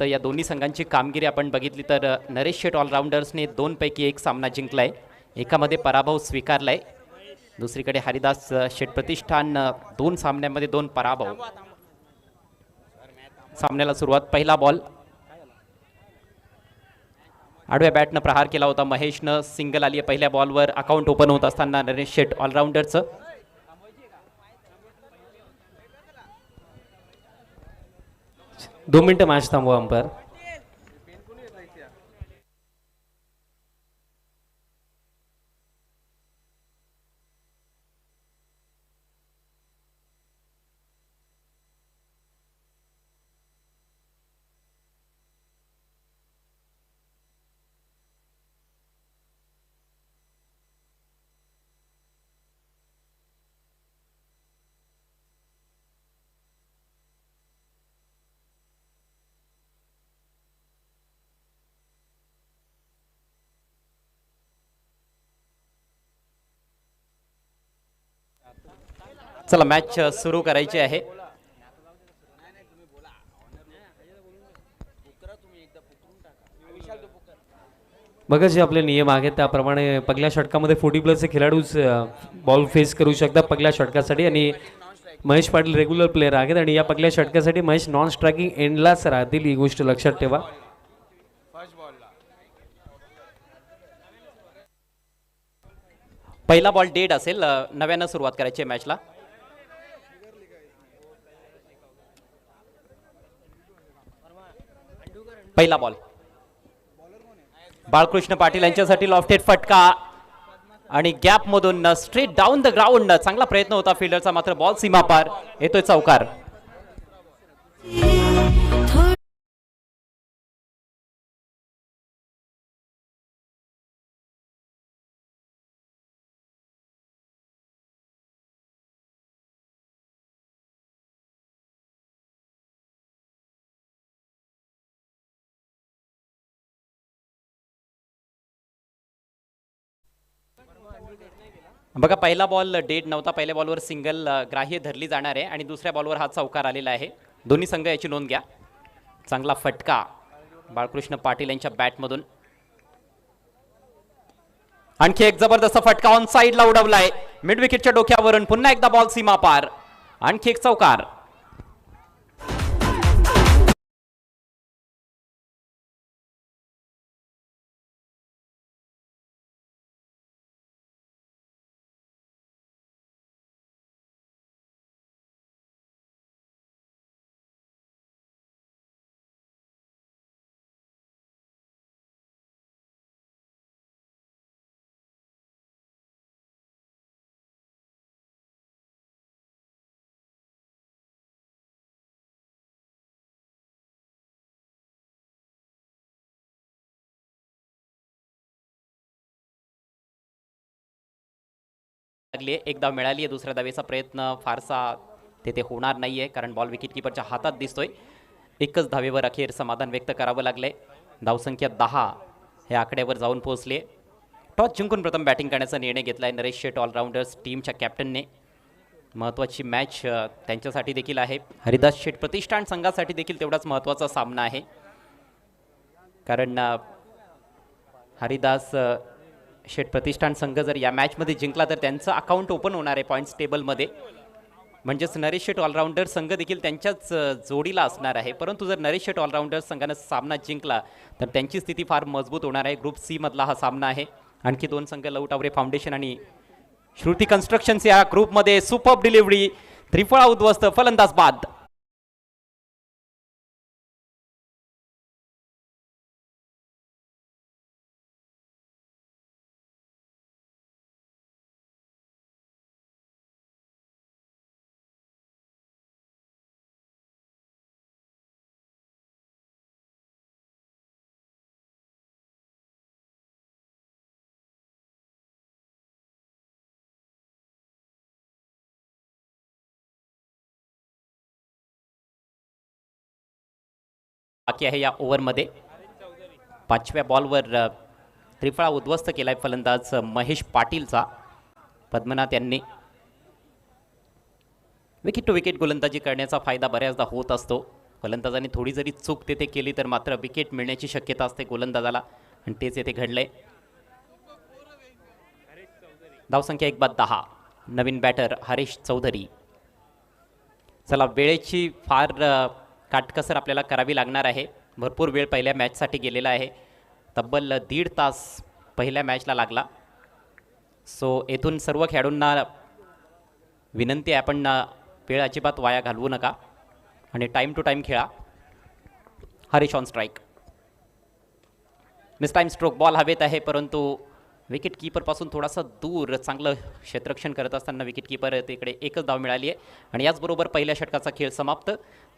तर या दोन्ही संघांची कामगिरी आपण बघितली तर नरेश शेठ ऑलराऊंडर्सने 2 पैकी 1 सामना जिंकलाय, एकामध्ये पराभव स्वीकारलाय. दुसरीकडे हरिदास शेठ प्रतिष्ठान 2 सामन्यांमध्ये 2 पराभव. सामन्याला सुरुवात, पहिला बॉल आडव्या बॅटनं प्रहार केला होता महेशनं, सिंगल आली आहे पहिल्या बॉलवर. अकाउंट ओपन होत असताना नरेश शेठ ऑलराऊंडरचं 2 मिनिटं मॅच थांबवा अंपायर. चला मॅच सुरू करायची आहे. बघा जे आपले नियम आहेत त्याप्रमाणे पहिल्या षटकामध्ये 40+ खेळाडूच बॉल फेस करू शकतात पहिल्या षटकासाठी. आणि महेश पाटील रेग्युलर प्लेयर आहेत आणि या पहिल्या षटकासाठी महेश नॉन स्ट्रायकिंग एंडलाच राहतील, ही गोष्ट लक्षात ठेवा. पहिला बॉल डेड असेल, नव्यानं सुरुवात करायची आहे मॅचला. पहिला बॉल बाळकृष्ण पाटील यांच्यासाठी लॉफ्टेड फटका आणि गॅप मधून स्ट्रेट डाऊन द ग्राउंड. चांगला प्रयत्न होता फिल्डरचा, मात्र बॉल सीमा पार, येतोय चौकार. बघा पहिला बॉल डेड नव्हता, पहिल्या बॉलवर सिंगल ग्राह्य धरली जाणार आहे आणि दुसऱ्या बॉलवर हा चौकार आलेला आहे. दोन्ही संघ याची नोंद घ्या. चांगला फटका बाळकृष्ण पाटील यांच्या बॅटमधून. आणखी एक जबरदस्त फटका ऑन साइडला उडवलाय मिड विकेटच्या डोक्यावरून. पुन्हा एकदा बॉल सीमा पार, आणखी एक चौकार. एक धाव मिळाली आहे, दुसऱ्या धावेचा प्रयत्न फारसा तेथे होणार नाहीये कारण बॉल विकेट किपरच्या हातात दिसतोय. एकच धावेवर अखेर समाधान व्यक्त करावं लागलंय. धावसंख्या 10 हे आकड्यावर जाऊन पोहोचले. टॉस जिंकून प्रथम बॅटिंग करण्याचा निर्णय घेतलाय नरेश शेठ ऑलराऊंडर्स टीमच्या कॅप्टनने. महत्त्वाची मॅच त्यांच्यासाठी देखील आहे. हरिदास शेठ प्रतिष्ठान संघासाठी देखील तेवढाच महत्त्वाचा सामना आहे कारण हरिदास शेठ प्रतिष्ठान संघ जर या मॅचमध्ये जिंकला तर त्यांचं अकाउंट ओपन होणार आहे पॉईंट्स टेबलमध्ये. म्हणजेच नरेश शेठ ऑलराऊंडर संघ देखील त्यांच्याच जोडीला असणार आहे. परंतु जर नरेश शेठ ऑलराऊंडर संघानं सामना जिंकला तर त्यांची स्थिती फार मजबूत होणार आहे. ग्रुप सी मधला हा सामना आहे. आणखी 2 संघ लवटावरे फाउंडेशन आणि श्रुती कन्स्ट्रक्शन्स या ग्रुपमध्ये. सुपर्ब डिलिव्हरी, त्रिफळा उद्ध्वस्त, फलंदाज बाद. बाकी आहे या ओव्हरमध्ये. 5व्या बॉलवर त्रिफळा उद्ध्वस्त केलाय फलंदाज महेश पाटीलचा. पद्मनाथ यांनी विकेट टू विकेट गोलंदाजी करण्याचा फायदा बऱ्याचदा होत असतो. फलंदाजाने थोडी जरी चूक तेथे केली तर मात्र विकेट मिळण्याची शक्यता असते गोलंदाजाला, आणि तेच येथे घडले. धावसंख्या 1 बाद 10. नवीन बॅटर हरीश चौधरी. चला, वेळेची फार काटकसर आपल्याला करावी लागणार आहे. भरपूर वेळ पहिल्या मॅचसाठी गेलेला आहे. तब्बल 1.5 तास पहिल्या मॅचला लागला. सो येथून सर्व खेळाडूंना विनंती आहे, आपण वेळ अजिबात वाया घालवू नका आणि टाईम टू टाईम खेळा. Harish on strike. Miss time stroke. Ball हवेत आहे, परंतु विकेट कीपरपासून थोडासा दूर चांगलं क्षेत्ररक्षण करत असताना विकेट कीपर तिकडे एकच धाव मिळाली आहे. आणि याचबरोबर पहिल्या षटकाचा खेळ समाप्त.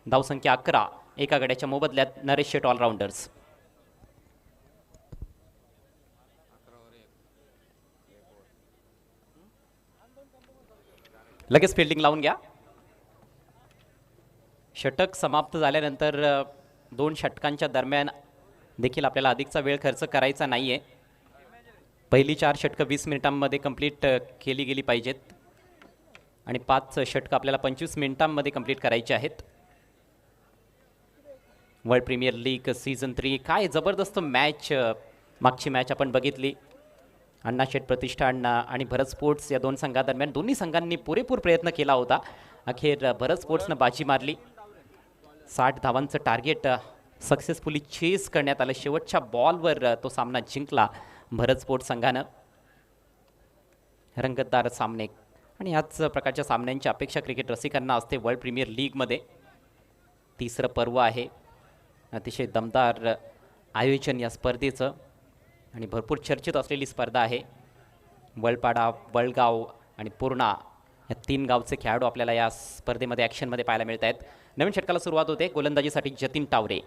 धावसंख्या 11. एका गड्याच्या मोबदल्यात नरेश शेट ऑलराऊंडर्स. लगेच फिल्डिंग लावून घ्या. षटक समाप्त झाल्यानंतर 2 षटकांच्या दरम्यान देखील आपल्याला अधिकचा वेळ खर्च करायचा नाही आहे. पहिली 4 षटकं 20 मिनिटांमध्ये कंप्लीट केली गेली पाहिजेत आणि 5 षटकं आपल्याला 25 मिनिटांमध्ये कंप्लीट करायची आहेत. वर्ल्ड प्रीमियर लीग सीझन 3 काय जबरदस्त मॅच. मागची मॅच आपण बघितली. अण्णाशेठ प्रतिष्ठान आणि भरत स्पोर्ट्स या 2 संघादरम्यान दोन्ही संघांनी पुरेपूर प्रयत्न केला होता. अखेर भरत स्पोर्ट्सनं बाजी मारली. 60 धावांचं टार्गेट सक्सेसफुली चेस करण्यात आलं. शेवटच्या बॉलवर तो सामना जिंकला भरत स्पोर्ट्स संघानं. रंगतदार सामने आणि याच प्रकारच्या सामन्यांची अपेक्षा क्रिकेट रसिकांना असते. वर्ल्ड प्रीमियर लीगमध्ये 3रं पर्व आहे. अतिशय दमदार आयोजन या स्पर्धेचं आणि भरपूर चर्चित असलेली स्पर्धा आहे. वळपाडा, वळगाव आणि पूर्णा या 3 गावचे खेळाडू आपल्याला या स्पर्धेमध्ये ॲक्शनमध्ये पाहायला मिळत आहेत. नवीन षटकाला सुरुवात होते. गोलंदाजीसाठी जतीन टावरे.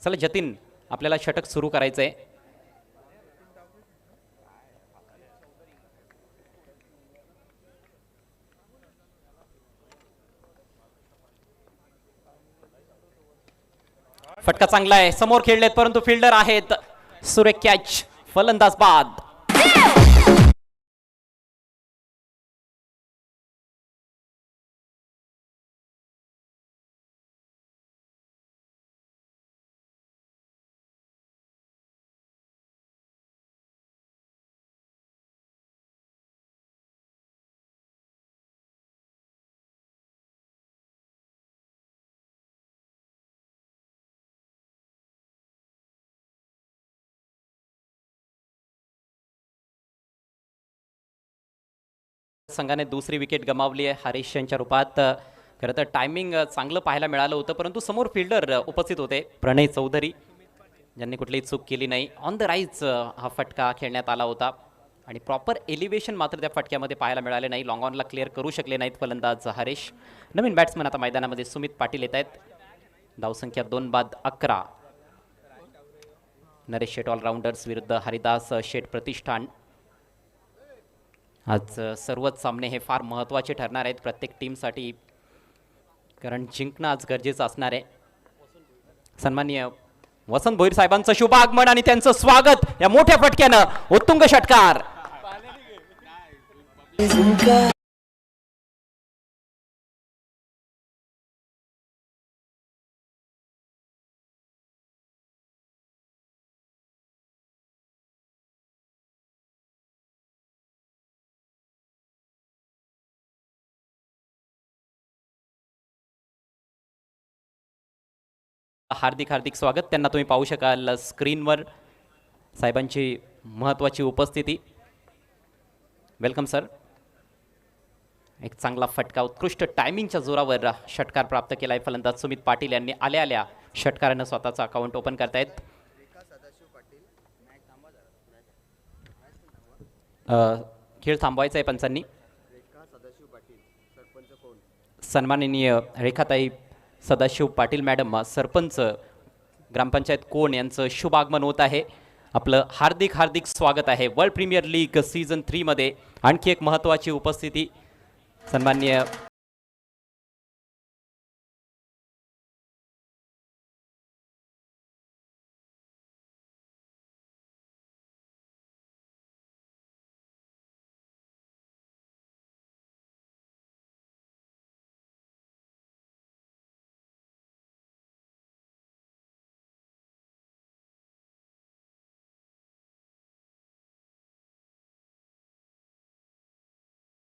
चला जतीन, आपल्याला षटक सुरू करायचं आहे. फटका चांगला आहे. समोर खेळलेत, परंतु फिल्डर आहेत. सुरेख कॅच. फलंदाज बाद. संघाने दुसरी विकेट गमावली आहे हरीश यांच्या रूपात. खरं तर टायमिंग चांगलं पाहायला मिळालं होतं, परंतु समोर फिल्डर उपस्थित होते प्रणय चौधरी, ज्यांनी कुठलीही चूक केली नाही. ऑन द राईज हा फटका खेळण्यात आला होता आणि प्रॉपर एलिव्हेशन मात्र त्या फटक्यामध्ये पाहायला मिळाले नाही. लॉंग ऑनला क्लिअर करू शकले नाहीत फलंदाज हरीश. नवीन बॅट्समन आता मैदानामध्ये सुमित पाटील येत आहेत. धावसंख्या 2 बाद 11. नरेश शेट ऑलराऊंडर्स विरुद्ध हरिदास शेठ प्रतिष्ठान. आज सर्वच सामने हे फार महत्त्वाचे ठरणार आहेत प्रत्येक टीमसाठी, कारण जिंकणं आज गरजेचं असणार आहे. सन्माननीय वसंत भोईर साहेबांचं शुभ आगमन आणि त्यांचं स्वागत या मोठ्या फटक्यानं. उत्तुंग षटकार. हार्दिक हार्दिक स्वागत. त्यांना तुम्ही पाहू शकाल स्क्रीनवर साहेबांची महत्त्वाची उपस्थिती. Welcome sir. एक चांगला फटका, उत्कृष्ट टायमिंगच्या जोरावर षटकार प्राप्त केला आहे फलंदाज सुमित पाटील यांनी. आल्या आल्या षटकारानं स्वतःचा अकाउंट ओपन करतायत. खेळ थांबवायचा आहे पंचांनी. सन्माननीय रेखाताई सदाशिव पाटील मॅडम, सरपंच ग्रामपंचायत कोण, यांचं शुभ आगमन होत आहे. आपलं हार्दिक हार्दिक स्वागत आहे वर्ल्ड प्रीमियर लीग सीझन 3 मध्ये. आणखी एक महत्त्वाची उपस्थिती सन्माननीय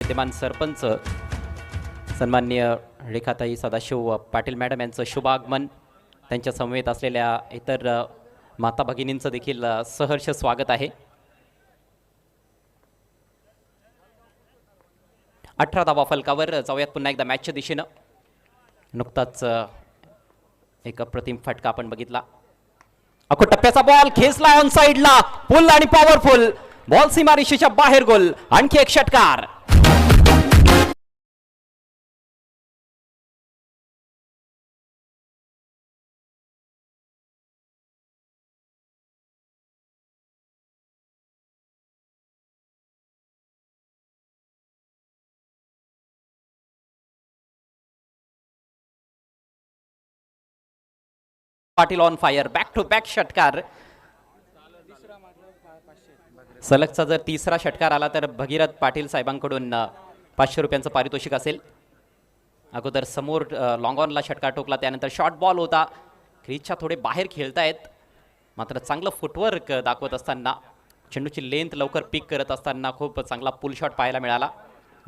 विद्यमान सरपंच सन्माननीय रेखाताई सदाशिव पाटील मॅडम यांचं शुभ आगमन, त्यांच्या समवेत असलेल्या इतर माता भगिनींचं देखील सहर्ष स्वागत आहे. 18 धावा फलकावर जाऊयात पुन्हा एकदा मॅचच्या दिशेनं. नुकताच एक अप्रतिम फटका आपण बघितला. अको टप्प्याचा बॉल खेचला ऑन साइडला, पुल आणि पॉवरफुल बॉल सीमारेषेच्या बाहेर गोल. आणखी एक षटकार. Patil on fire, back to back षटकार. सलगचा जर तिसरा षटकार आला तर भगीरथ पाटील साहेबांकडून 500 रुपयांचं पारितोषिक असेल. अगोदर समोर लॉंग ऑनला षटकार टोकला, त्यानंतर शॉर्ट बॉल होता. क्रीजच्या थोडे बाहेर खेळतायत, मात्र चांगलं फुटवर्क दाखवत असताना, चेंडूची लेंथ लवकर पिक करत असताना खूप चांगला पुल शॉट पाहायला मिळाला.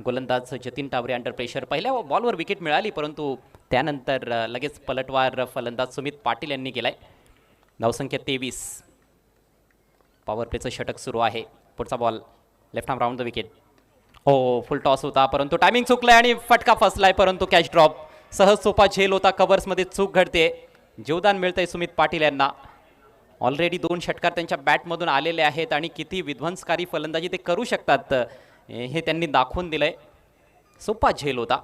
गोलंदाज जतीन टावरे अंडर प्रेशर. पहिल्या बॉलवर विकेट मिळाली, परंतु त्यानंतर लगेच पलटवार फलंदाज सुमित पाटील यांनी केलाय. धावसंख्या 23. पॉवर प्लेचं षटक सुरू आहे. पुढचा ball left arm round the wicket. हो, फुल टॉस होता, परंतु टायमिंग चुकलाय आणि फटका फसलाय, परंतु कॅच ड्रॉप. सहज सोपा झेल होता, कव्हर्समध्ये चूक घडते. जीवदान मिळतंय सुमित पाटील यांना. ऑलरेडी 2 षटकार त्यांच्या बॅटमधून आलेले आहेत आणि किती विध्वंसकारी फलंदाजी ते करू शकतात हे त्यांनी दाखवून दिलंय. सोपा झेल होता,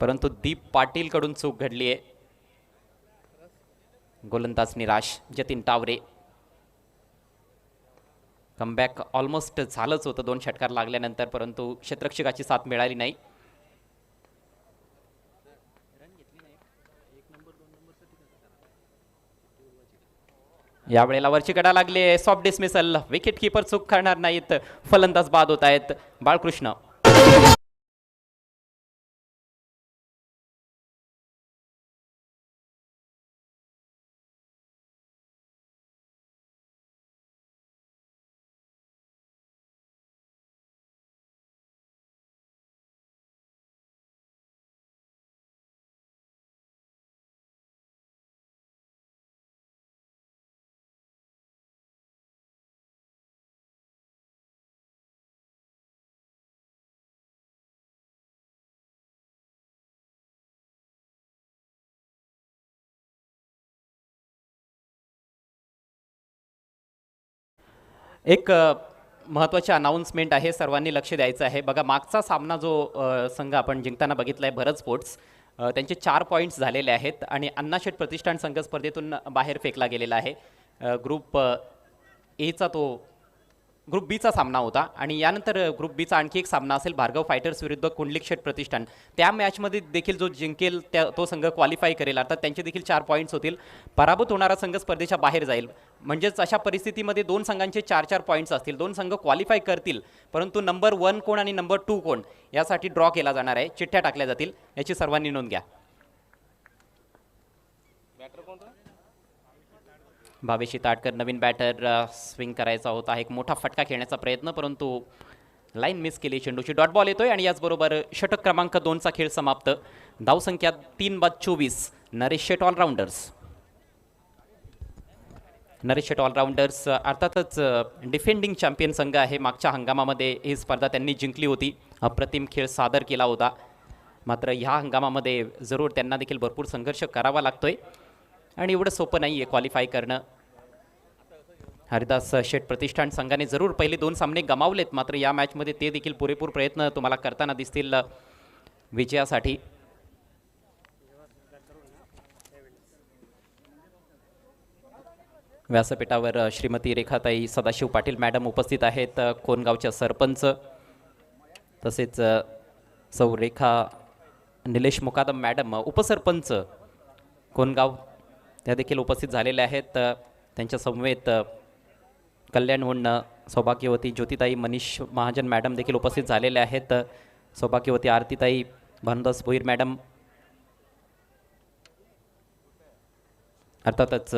परंतु दीप पाटील कडून चूक घडली आहे. गोलंदाज निराश. जतीन टावरे. कमबॅक ऑलमोस्ट झालंच होतं 2 षटकार लागल्यानंतर, परंतु क्षेत्ररक्षकाची साथ मिळाली नाही. यावेळेला वरची कडा लागली. Soft dismissal. विकेट कीपर चूक करणार नाहीत, फलंदाज बाद होत आहेत. बाळकृष्ण. एक महत्त्वाची अनाऊन्समेंट आहे, सर्वांनी लक्ष द्यायचं आहे. बघा, मागचा सामना जो संघ आपण जिंकताना बघितला आहे, भरत स्पोर्ट्स, त्यांचे 4 पॉईंट्स झालेले आहेत आणि अण्णाशेठ प्रतिष्ठान संघ स्पर्धेतून बाहेर फेकला गेलेला आहे. ग्रुप एचा तो ग्रुप बीचा सामना होता आणि यानंतर ग्रुप बीचा आणखी एक सामना असेल भार्गव फायटर्स विरुद्ध कुंडलिक शेठ प्रतिष्ठान. त्या मॅचमध्ये देखील जो जिंकेल तो संघ क्वालिफाय करेल, अर्थात त्यांचे देखील 4 पॉईंट्स होतील. पराभूत होणारा संघ स्पर्धेच्या बाहेर जाईल. म्हणजेच अशा परिस्थितीमध्ये 2 संघांचे 4-4 पॉईंट्स असतील. 2 संघ क्वालिफाय करतील, परंतु नंबर 1 कोण आणि नंबर 2 कोण यासाठी ड्रॉ केला जाणार आहे. चिठ्ठ्या टाकल्या जातील, याची सर्वांनी नोंद घ्या. भावेशी ताटकर नवीन बॅटर. स्विंग करायचा होता, एक मोठा फटका खेळण्याचा प्रयत्न, परंतु लाईन मिस केली. चेंडूची डॉट बॉल येतोय आणि याचबरोबर षटक क्रमांक 2चा खेळ समाप्त. धावसंख्या 3/24. नरेश शेट ऑलराऊंडर्स. नरेश शेट ऑलराऊंडर्स अर्थातच डिफेंडिंग चॅम्पियन संघ आहे. मागच्या हंगामामध्ये ही स्पर्धा त्यांनी जिंकली होती, अप्रतिम खेळ सादर केला होता. मात्र ह्या हंगामामध्ये जरूर त्यांना देखील भरपूर संघर्ष करावा लागतोय आणि एवढं सोपं नाही आहे क्वालिफाय करणं. हरिदास शेठ प्रतिष्ठान संघाने जरूर पहिले 2 सामने गमावलेत, मात्र या मॅचमध्ये ते देखील पुरेपूर प्रयत्न तुम्हाला करताना दिसतील विजयासाठी. व्यासपीठावर श्रीमती रेखाताई सदाशिव पाटील मॅडम उपस्थित आहेत, कोनगावच्या सरपंच, तसेच सौ रेखा निलेश मुकादम मॅडम उपसरपंच कोनगाव, त्या देखील उपस्थित झालेल्या आहेत. त्यांच्या समवेत कल्याणहून सौभाग्यवती ज्योतिताई मनीष महाजन मॅडम देखील उपस्थित झालेले आहेत. सौभाग्यवती आरतीताई भानुदास भोईर मॅडम, अर्थातच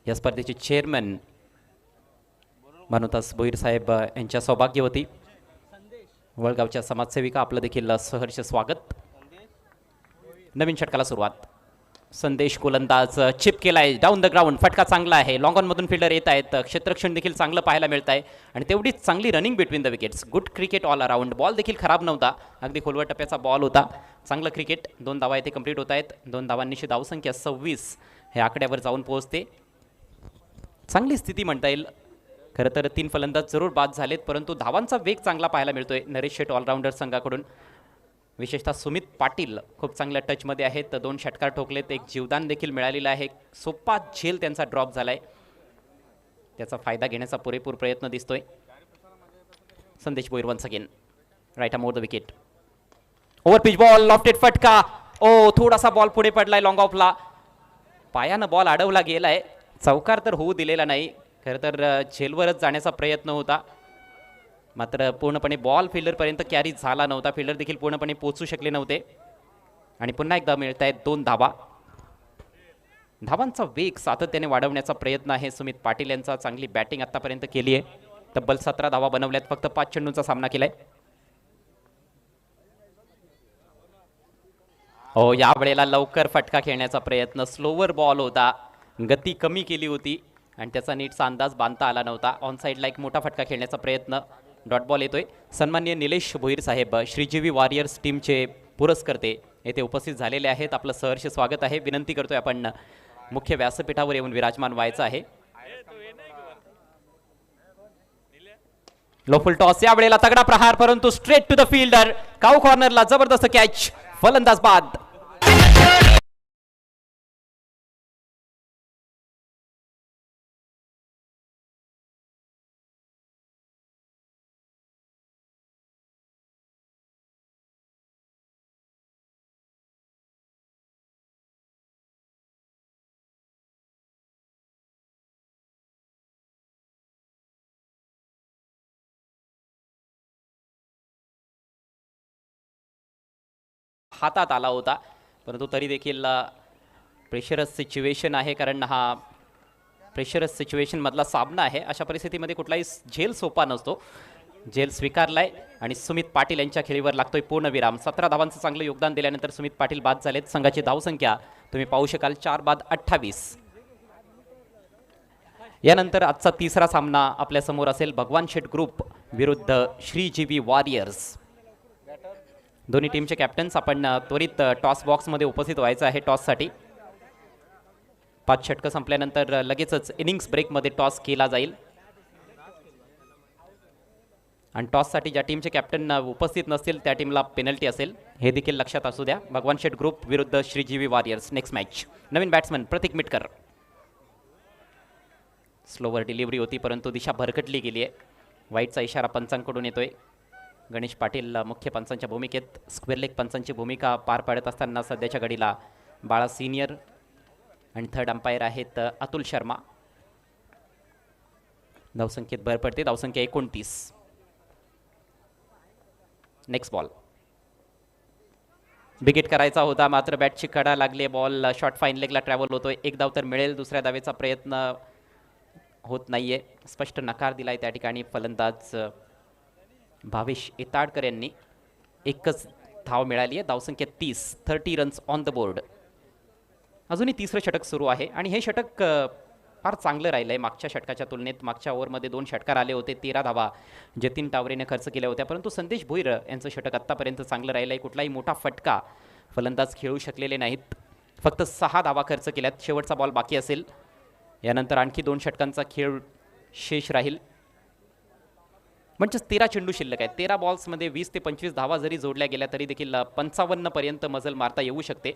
या स्पर्धेचे चेअरमन भानुदास भोईर साहेब यांच्या सौभाग्यवती. वळगावच्या समाजसेविका आपलं देखील सहर्ष स्वागत. नवीन षटकाला सुरुवात. संदेश गोलंदाज चिप केलाय डाऊन द ग्राउंड, फटका चांगला आहे. लॉंग ऑन मधून फिल्डर येत आहेत, क्षेत्ररक्षण देखील चांगलं पाहायला मिळत आहे आणि तेवढीच चांगली running between the wickets. Good cricket all around. Ball देखील खराब नव्हता, अगदी खोलवर टप्प्याचा बॉल होता. चांगलं क्रिकेट. 2 धावा इथे कंप्लीट होत आहेत. 2 धावांनीची धावसंख्या 26 हे आकड्यावर जाऊन पोहोचते. चांगली स्थिती म्हणता येईल. खरं तर 3 फलंदाज जरूर बाद झालेत, परंतु धावांचा वेग चांगला पाहायला मिळतोय नरेश शेट ऑलराऊंडर संघाकडून. विशेषतः सुमित पाटील खूप चांगल्या टचमध्ये आहेत. 2 षटकार ठोकलेत, एक जीवदान देखील मिळालेलं आहे. सोपा झेल त्यांचा ड्रॉप झालाय, त्याचा फायदा घेण्याचा पुरेपूर प्रयत्न दिसतोय. Sandesh Bhoir once again right arm over the wicket. Over pitch ball, lofted फटका. ओ थोडासा बॉल पुढे पडलाय लॉंग ऑफला, पायानं बॉल अडवला गेलाय. चौकार तर होऊ दिलेला नाही. खरं तर झेलवरच जाण्याचा प्रयत्न होता, मात्र पूर्णपणे बॉल फिल्डरपर्यंत कॅरी झाला नव्हता. फिल्डर देखील पूर्णपणे पोहोचू शकले नव्हते आणि पुन्हा एकदा मिळत आहेत 2 धावा. धावांचा वेग सातत्याने वाढवण्याचा प्रयत्न आहे सुमित पाटील यांचा. चांगली बॅटिंग आतापर्यंत केली आहे. तब्बल 17 धावा बनवल्यात, फक्त 5 चेंडूंचा सामना केलाय. हो, या वेळेला लवकर फटका खेळण्याचा प्रयत्न. स्लोवर बॉल होता, गती कमी केली होती आणि त्याचा नीटचा अंदाज बांधता आला नव्हता. ऑन साईडला एक मोठा फटका खेळण्याचा प्रयत्न. डॉट बॉल येतोय. सन्माननीय निलेश भोईर साहेब, श्रीजीवी वॉरियर्स टीमचे पुरस्कर्ते येथे उपस्थित झालेले आहेत. आपलं सहर्ष स्वागत आहे. विनंती करतोय आपण मुख्य व्यासपीठावर येऊन विराजमान व्हायचं आहे. लोफुल टॉस, या वेळेला तगडा प्रहार, परंतु स्ट्रेट टू द फिल्डर. काऊ कॉर्नरला जबरदस्त कॅच, फलंदाज बाद. हातात आला होता, परंतु तरी देखील प्रेशरस सिच्युएशन आहे, कारण हा प्रेशरस सिच्युएशन मधला सामना आहे. अशा परिस्थितीमध्ये कुठलाही झेल सोपा नसतो. झेल स्वीकारलाय आणि सुमित पाटील यांच्या खेळीवर लागतोय पूर्णविराम. 17 धावांचं चांगलं योगदान दिल्यानंतर सुमित पाटील बाद झालेत. संघाची धावसंख्या तुम्ही पाहू शकाल 4 बाद 28. यानंतर आजचा तिसरा सामना आपल्या समोर असेल. भगवान शेठ ग्रुप विरुद्ध श्रीजीवी वॉरियर्स. दोन्ही टीमचे कॅप्टन्स आपण त्वरित टॉस बॉक्समध्ये उपस्थित व्हायचं आहे. टॉससाठी 5 षटकं संपल्यानंतर लगेचच इनिंग्स ब्रेकमध्ये टॉस केला जाईल आणि टॉससाठी ज्या टीमचे कॅप्टन उपस्थित नसतील त्या टीमला पेनल्टी असेल, हे देखील लक्षात असू द्या. भगवान शेठ ग्रुप विरुद्ध श्रीजीवी वॉरियर्स. Next match. नवीन batsman Pratik Mitkar. Slower delivery होती, परंतु दिशा भरकटली गेली आहे. वाईटचा इशारा पंचांकडून येतोय. गणेश पाटील मुख्य पंचांच्या भूमिकेत, स्क्वेअर लेग पंचांची भूमिका पार पाडत असताना सध्याच्या घडीला बाळा सिनियर आणि थर्ड अंपायर आहेत अतुल शर्मा. धावसंख्येत भर पडते, धावसंख्या 29. Next ball. विकेट करायचा होता, मात्र बॅटची कडा लागली. बॉल शॉर्ट फाईन लेगला ट्रॅव्हल होतोय. एक धाव तर मिळेल, दुसऱ्या धावेचा प्रयत्न होत नाहीये. स्पष्ट नकार दिलाय त्या ठिकाणी फलंदाज भावेश इताडकर यांनी. एकच धाव मिळाली आहे. धावसंख्या 30 रन्स ऑन द बोर्ड. अजूनही तिसरं षटक सुरू आहे आणि हे षटक फार चांगलं राहिलं आहे. मागच्या षटकाच्या तुलनेत मागच्या ओव्हरमध्ये 2 षटकार आले होते. 13 धावा जतीन टावरेने खर्च केल्या होत्या, परंतु संदेश भोईर यांचं षटक आत्तापर्यंत चांगलं राहिलं आहे. कुठलाही मोठा फटका फलंदाज खेळू शकलेले नाहीत. फक्त 6 धावा खर्च केल्यात. शेवटचा बॉल बाकी असेल. यानंतर आणखी 2 षटकांचा खेळ शेष राहील. म्हणजे 13 चेंडू शिल्लक आहेत. 13 बॉल्समध्ये 20 ते 25 धावा जरी जोडल्या गेल्या तरी देखील 55 पर्यंत मजल मारता येऊ शकते.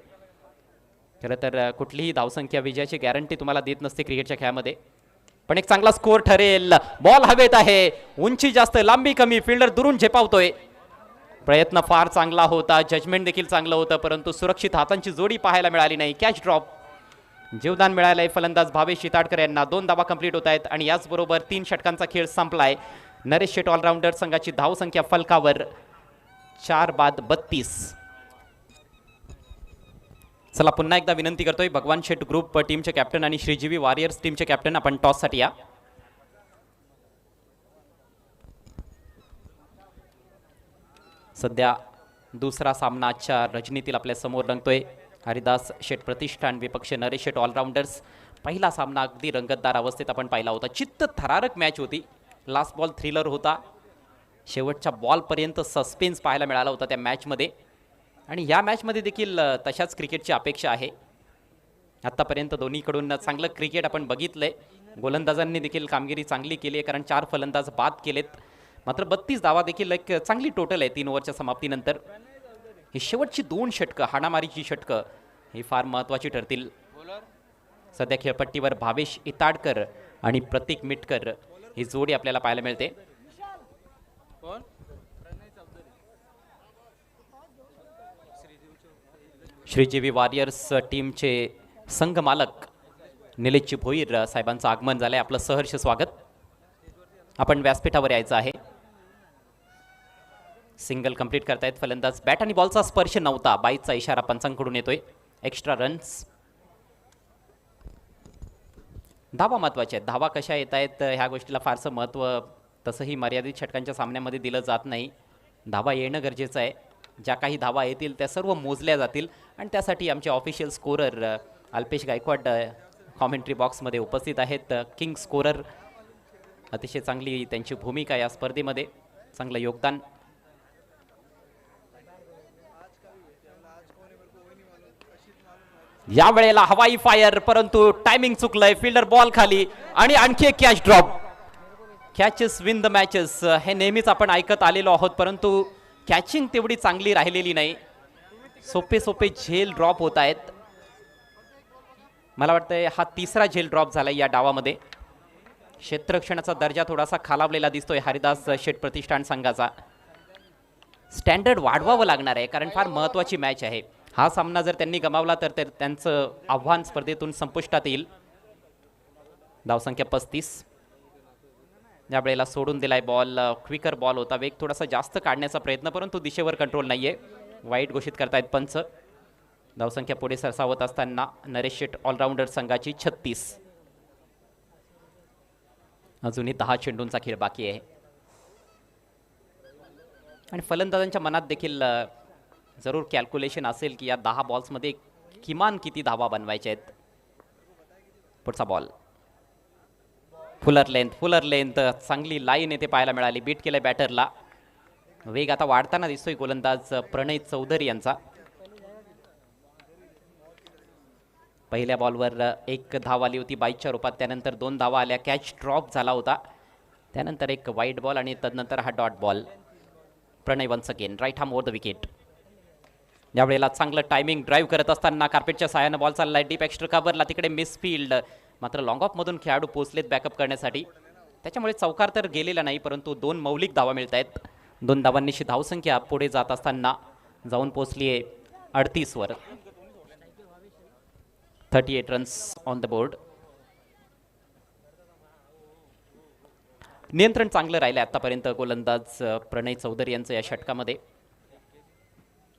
खरं तर कुठलीही धावसंख्या विजयाची गॅरंटी तुम्हाला देत नसते क्रिकेटच्या खेळामध्ये, पण एक चांगला स्कोर ठरेल. बॉल हवेत आहे, उंची जास्त लांबी कमी, फिल्डर दुरून झेपावतोय. प्रयत्न फार चांगला होता, जजमेंट देखील चांगलं होतं, परंतु सुरक्षित हातांची जोडी पाहायला मिळाली नाही. Catch drop. जीवदान मिळालंय फलंदाज भावेश इताडकर यांना. 2 धावा कंप्लीट होत आहेत आणि याचबरोबर 3 षटकांचा खेळ संपलाय. नरेश शेट ऑलराऊंडर संघाची धावसंख्या फलकावर 4 बाद 32. चला पुन्हा एकदा विनंती करतोय भगवान शेठ ग्रुप टीमचे कॅप्टन आणि श्रीजीवी वॉरियर्स टीमचे कॅप्टन, आपण टॉससाठी या. सध्या दुसरा सामना आजच्या रजनीतील आपल्या समोर रंगतोय. हरिदास शेठ प्रतिष्ठान विपक्ष नरेश शेठ ऑलराऊंडर्स. पहिला सामना अगदी रंगतदार अवस्थेत आपण पाहिला होता. चित्त थरारक मॅच होती. लास्ट बॉल थ्रिलर होता. शेवटच्या बॉलपर्यंत सस्पेन्स पाहायला मिळाला होता त्या मॅचमध्ये. आणि या मॅचमध्ये देखील तशाच क्रिकेटची अपेक्षा आहे. आत्तापर्यंत दोन्हीकडून चांगलं क्रिकेट आपण बघितलंय. गोलंदाजांनी देखील कामगिरी चांगली केली आहे, कारण 4 फलंदाज बाद केलेत. मात्र 32 धावा देखील एक चांगली टोटल आहे 3 ओव्हरच्या समाप्तीनंतर. ही शेवटची 2 षटकं, हाणामारीची षटकं ही फार महत्त्वाची ठरतील. सध्या खेळपट्टीवर भावेश इताडकर आणि प्रतीक मिटकर ही जोडी आपल्याला पाहायला मिळते. श्रीजीवी वॉरियर्स टीमचे संघ मालक निलेशजी भोईर साहेबांचं आगमन झालंय. आपलं सहर्ष स्वागत. आपण व्यासपीठावर यायचं आहे. सिंगल कंप्लीट करतायत फलंदाज. बॅट आणि बॉलचा स्पर्श नव्हता. बाईचा इशारा पंचांकडून येतोय. Extra runs. धावा महत्वाच्या आहेत. धावा कशा येत आहेत ह्या गोष्टीला फारसं महत्त्व तसंही मर्यादित षटकांच्या सामन्यामध्ये दिलं जात नाही. धावा येणं गरजेचं आहे. ज्या काही धावा येतील त्या सर्व मोजल्या जातील आणि त्यासाठी आमचे official scorer Alpesh Gaikwad commentary बॉक्समध्ये उपस्थित आहेत. किंग स्कोरर, अतिशय चांगली त्यांची भूमिका या स्पर्धेमध्ये, चांगलं योगदान. या वेळेला हवाई फायर, परंतु टायमिंग चुकलंय. फिल्डर बॉल खाली आणि आणखी एक catch drop. Catches win the matches हे नेहमीच आपण ऐकत आलेलो आहोत, परंतु कॅचिंग तेवढी चांगली राहिलेली नाही. सोपे सोपे झेल ड्रॉप होत आहेत. मला वाटतंय हा 3रा झेल ड्रॉप झालाय या डावामध्ये. क्षेत्ररक्षणाचा दर्जा थोडासा खालावलेला दिसतोय हरिदास शेठ प्रतिष्ठान संघाचा. स्टँडर्ड वाढवावं लागणार आहे, कारण फार महत्त्वाची मॅच आहे. हा सामना जर त्यांनी गमावला तर त्यांचं आव्हान स्पर्धेतून संपुष्टात येईल. धावसंख्या 35. या वेळेला सोडून दिलाय बॉल. क्विकर बॉल होता. वेग थोडासा जास्त काढण्याचा प्रयत्न, परंतु दिशेवर कंट्रोल नाहीये. वाईट घोषित करतायत पंच. धावसंख्या पुढे सरसावत असताना नरेश शेठ ऑलराऊंडर संघाची 36. अजूनही 10 चेंडूंचा खेळ बाकी आहे. आणि फलंदाजांच्या मनात देखील जरूर कॅल्क्युलेशन असेल की या 10 बॉल्समध्ये किमान किती धावा बनवायच्या आहेत. पुढचा बॉल. फुलर लेंथ चांगली लाईन येथे पाहायला मिळाली. बीट केलंय बॅटरला. वेग आता वाढताना दिसतोय गोलंदाज प्रणय चौधरी यांचा. पहिल्या बॉलवर 1 धाव आली होती 22च्या रूपात. त्यानंतर 2 धावा आल्या. कॅच ड्रॉप झाला होता. त्यानंतर एक वाईट बॉल आणि तदनंतर हा dot ball. Pranay once again right arm over the wicket. यावेळेला चांगलं टायमिंग ड्राईव्ह करत असताना कार्पेटच्या साहाय्यानं बॉल चाललाय डीप एक्स्ट्रा कव्हरला. तिकडे मिस फील्ड. मात्र लॉंग ऑफमधून खेळाडू पोचलेत बॅकअप करण्यासाठी. त्याच्यामुळे चौकार तर गेलेला नाही, परंतु 2 मौलिक धावा मिळत आहेत. 2 धावांनीशी धावसंख्या पुढे जात असताना जाऊन पोचली आहे 38 वर. 38 रन्स ऑन द बोर्ड. नियंत्रण चांगलं राहिलं आतापर्यंत गोलंदाज प्रणय चौधरी यांचं या षटकामध्ये.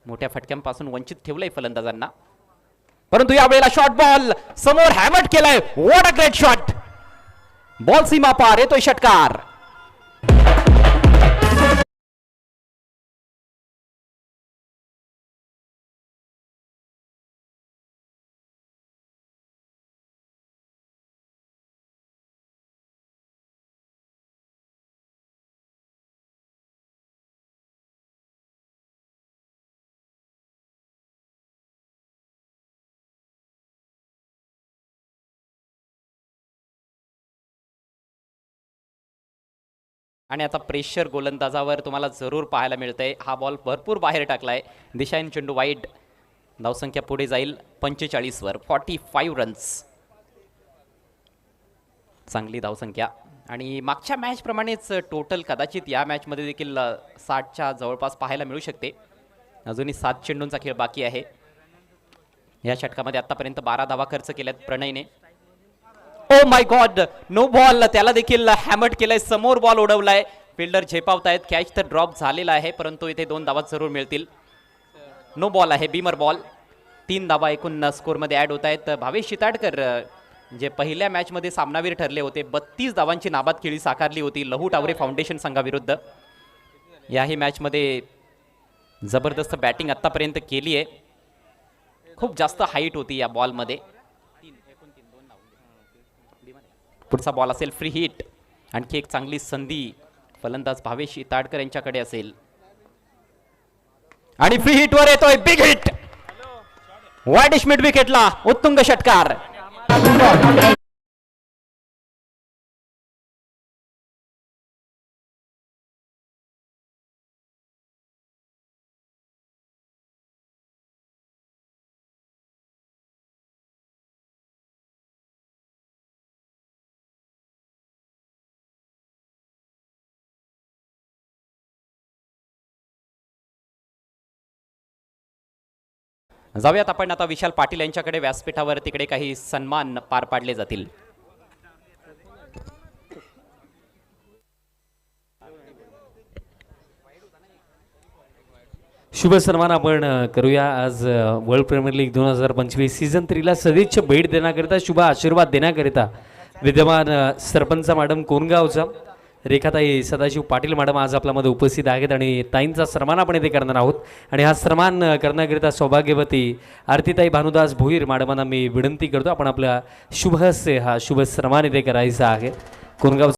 मोठ्या फटक्यांपासून वंचित ठेवलंय फलंदाजांना, परंतु यावेळेला शॉर्ट बॉल समोर हॅमट केलाय. What a great shot. Ball सीमा पार. येतोय षटकार. आणि आता प्रेशर गोलंदाजावर तुम्हाला जरूर पाहायला मिळतंय. हा बॉल भरपूर बाहेर टाकलाय. दिशाहीन चेंडू वाईड. धावसंख्या पुढे जाईल 45 वर. 45 रन्स. चांगली धावसंख्या. आणि मागच्या मॅच प्रमाणेच टोटल कदाचित या मॅचमध्ये देखील 60च्या जवळपास पाहायला मिळू शकते. अजूनही 7 चेंडूंचा खेळ बाकी आहे. या षटकामध्ये आतापर्यंत 12 धावा खर्च केल्यात प्रणयने. Oh my god, no ball. त्याला देखील हॅमट केलंय. समोर बॉल उडवलाय. फिल्डर झेपावतायत. कॅच तर ड्रॉप झालेला आहे, परंतु इथे 2 धावा जरूर मिळतील. नो बॉल आहे. Beamer ball. 3 धावा एकूण स्कोरमध्ये ॲड होत आहेत. भावेश शिताडकर जे पहिल्या मॅचमध्ये सामनावीर ठरले होते, 32 धावांची नाबाद खेळी साकारली होती लहू टावरे फाउंडेशन संघाविरुद्ध. याही मॅचमध्ये जबरदस्त बॅटिंग आतापर्यंत केली आहे. खूप जास्त हाईट होती या बॉलमध्ये. पुढचा बॉल असेल फ्री हिट. आणखी एक चांगली संधी फलंदाज भावेश इताडकर यांच्याकडे असेल आणि फ्री हिट वर येतोय बिग हिट. वाईडिश मिड विकेटला उत्तुंग षटकार. जाऊयात आपण आता विशाल पाटील यांच्याकडे. व्यासपीठावर तिकडे काही सन्मान पार पाडले जातील. शुभ सन्मान आपण करूया. आज वर्ल्ड प्रीमियर लीग 2025 सीझन 3ला सदिच्छा भेट देण्याकरिता, शुभ आशीर्वाद देण्याकरिता विद्यमान सरपंच मॅडम कोणगावचा रेखाताई सदाशिव पाटील मॅडम आज आपल्यामध्ये उपस्थित आहेत आणि ताईंचा सन्मान आपण इथे करणार आहोत. आणि हा सन्मान करण्याकरिता सौभाग्यवती आरतीताई भानुदास भोईर मॅडमांना मी विनंती करतो, आपण आपल्या शुभ हस्ते हा शुभ सन्मान इथे करायचा आहे. कोणगाव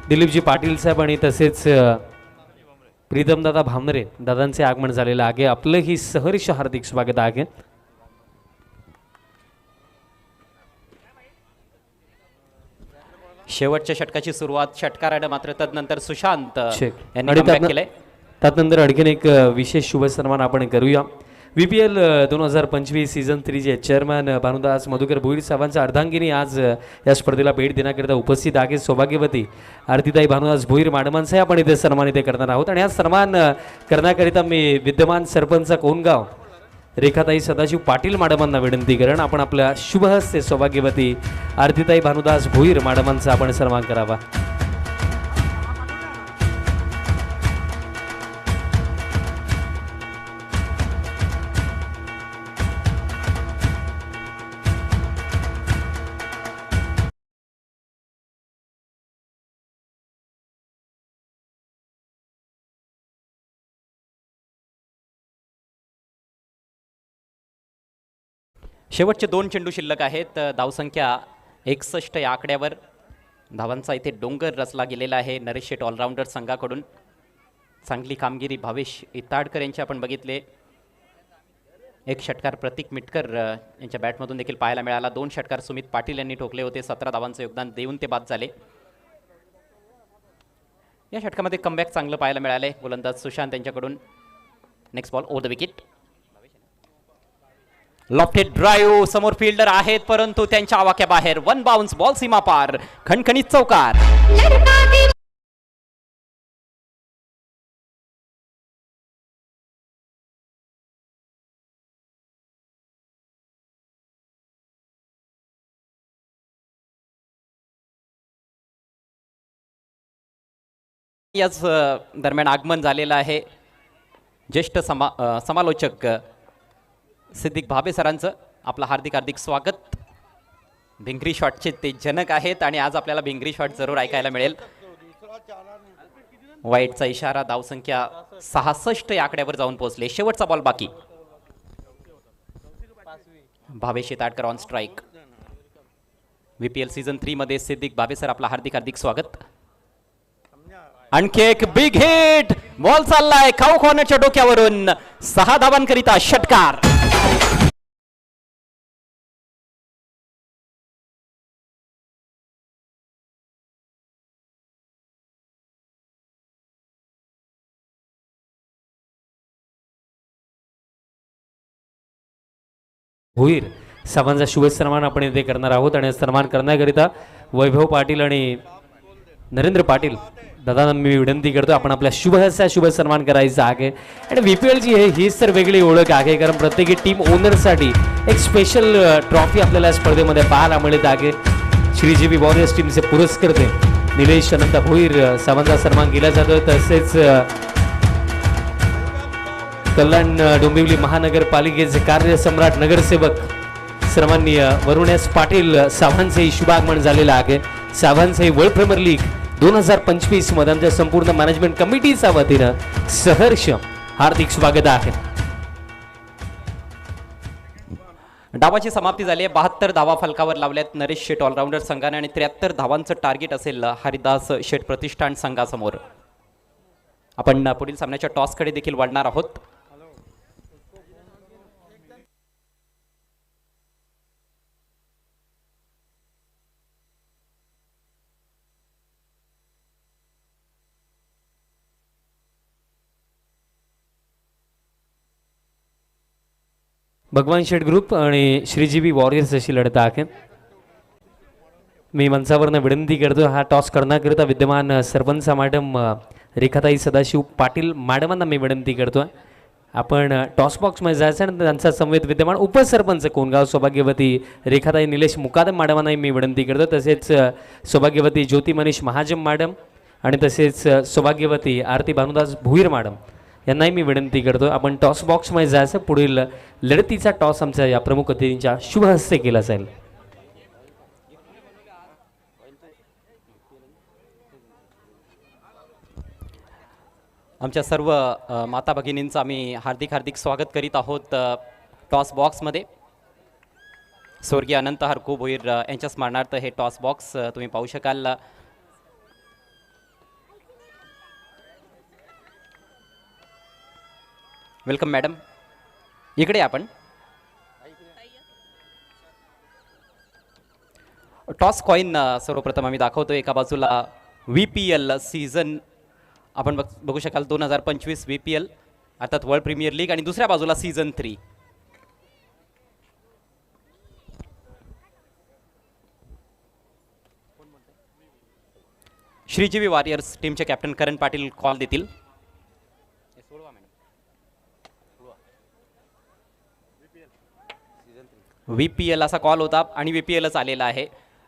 दिलीपजी पाटील साहेब आणि तसेच प्रीतमदादा भामरे दादांचे आगमन झालेलं आहे. आपलं ही सहर्ष हार्दिक स्वागत आहे. शेवटच्या षटकाची सुरुवात षटकारानं मात्र तदनंतर सुशांत यांनी आणि comeback केलंय. त्यानंतर आणखीन एक विशेष शुभ सन्मान आपण करूया. VPL 2025 सीझन 3चे चेअरमॅन भानुदास मधुकर भोईर साहेबांच्या अर्धांगिनी आज या स्पर्धेला भेट देण्याकरिता उपस्थित आहे. सौभाग्यवती आरतीताई भानुदास भोईर मॅडमांचाही आपण इथे सन्मान इथे करणार आहोत. आणि हा सन्मान करण्याकरिता मी विद्यमान सरपंच कोणगाव रेखाताई सदाशिव पाटील मॅडमांना विनंती करण, आपण आपल्या शुभ हस्ते सौभाग्यवती आरतीताई भानुदास भोईर मॅडमांचा आपण सन्मान करावा. शेवटचे 2 चेंडू शिल्लक आहेत. धावसंख्या 61 या आकड्यावर धावांचा इथे डोंगर रचला गेलेला आहे नरेश शेट ऑलराऊंडर संघाकडून. चांगली कामगिरी भावेश इताडकर यांची आपण बघितले. एक षटकार प्रतीक मिटकर यांच्या बॅटमधून देखील पाहायला मिळाला. 2 षटकार सुमित पाटील यांनी ठोकले होते. 17 धावांचं योगदान देऊन ते बाद झाले. या षटकामध्ये कमबॅक चांगलं पाहायला मिळाले गोलंदाज सुशांत यांच्याकडून. Next ball over the wicket. Lofted drive, समोर फिल्डर आहेत परंतु त्यांच्या आवाक्याबाहेर. 1 बाउन्स बॉल सीमा पार, खणखणीत चौकार. याच दरम्यान आगमन झालेलं आहे ज्येष्ठ समालोचक सिद्दीक भाबे सरांचं. आपलं हार्दिक हार्दिक स्वागत. भिंगरी शॉटचे ते जनक आहेत आणि आज आपल्याला भिंगरी शॉट जरूर ऐकायला मिळेल. वाईटचा इशारा. धावसंख्या 66 या आकड्यावर जाऊन पोहोचले. शेवटचा बॉल बाकी. Bhave Shetadkar on strike. VPL season 3 मध्ये सिद्दीक भाबे सर आपला हार्दिक हार्दिक स्वागत. आणखी एक बिग हिट. बॉल चाललाय खाऊ कॉर्नरच्या डोक्यावरून. 6 धावांकरिता षटकार. भोईर साहेबांचा शुभ सन्मान आपण इथे करणार आहोत आणि सन्मान करण्याकरिता वैभव पाटील आणि नरेंद्र पाटील दादांना मी विनंती करतो आपण आपल्या शुभ सन्मान करायचा आहे. आणि VPLची हीच तर वेगळी ओळख आहे कारण प्रत्येकी टीम ओनरसाठी एक स्पेशल ट्रॉफी आपल्याला या स्पर्धेमध्ये पाहायला मिळत आहे. श्रीजीवी वॉरियर्स टीमचे पुरस्कर्ते निलेश अनंत भोईर साहेबांचा सन्मान केला जातो. तसेच कल्याण डोंबिवली महानगरपालिकेचे कार्यसम्राट नगरसेवक सन्माननीय वरुण एस पाटील साहेबांचेही शुभागमन झालेलं आहे. साहेबांचे वर्ल्ड प्रीमियर लीग 2025 मध्ये आमच्या संपूर्ण मॅनेजमेंट कमिटीच्या वतीनं सहर्ष हार्दिक स्वागत आहे. डावाची समाप्ती झाली आहे. 72 धावा फलकावर लावल्यात नरेश शेट ऑलराऊंडर संघाने आणि 73 धावांचं टार्गेट असेल हरिदास शेट प्रतिष्ठान संघासमोर. आपण पुढील सामन्याच्या टॉसकडे देखील वळणार आहोत. भगवान शेठ ग्रुप आणि श्रीजीवी वॉरियर्स अशी लढत आहे. मी मंचावरनं विनंती करतो हा टॉस करण्याकरिता विद्यमान सरपंच मॅडम रेखाताई सदाशिव पाटील मॅडमांना मी विनंती करतो आपण टॉस बॉक्समध्ये जायचं आणि त्यांचा समवेत विद्यमान उपसरपंच कोणगाव सौभाग्यवती रेखाताई निलेश मुकादम मॅडमांनाही मी विनंती करतो. तसेच सौभाग्यवती ज्योती मनीष महाजम मॅडम आणि तसेच सौभाग्यवती आरती भानुदास भुईर मॅडम यांनाही मी विनंती करतो आपण टॉस बॉक्समध्ये जायचं. पुढील लढतीचा टॉस आमच्या या प्रमुख अतिथींच्या शुभ हस्ते केला जाईल. आमच्या सर्व माता भगिनींचं आम्ही हार्दिक हार्दिक स्वागत करीत आहोत टॉस बॉक्समध्ये. स्वर्गीय अनंत हरकू भोईर यांच्या स्मरणार्थ हे टॉस बॉक्स तुम्ही पाहू शकाल. Welcome madam. इकडे आपण टॉस कॉइन सर्वप्रथम आम्ही दाखवतो. एका बाजूला VPL सीझन आपण बघू शकाल 2025 VPL अर्थात वर्ल्ड प्रीमियर लीग आणि दुसऱ्या बाजूला सीझन 3. श्रीजीवी वॉरियर्स टीमचे कॅप्टन करण पाटील कॉल देतील. VPL असा कॉल होता आणि VPLच आलेला आहे.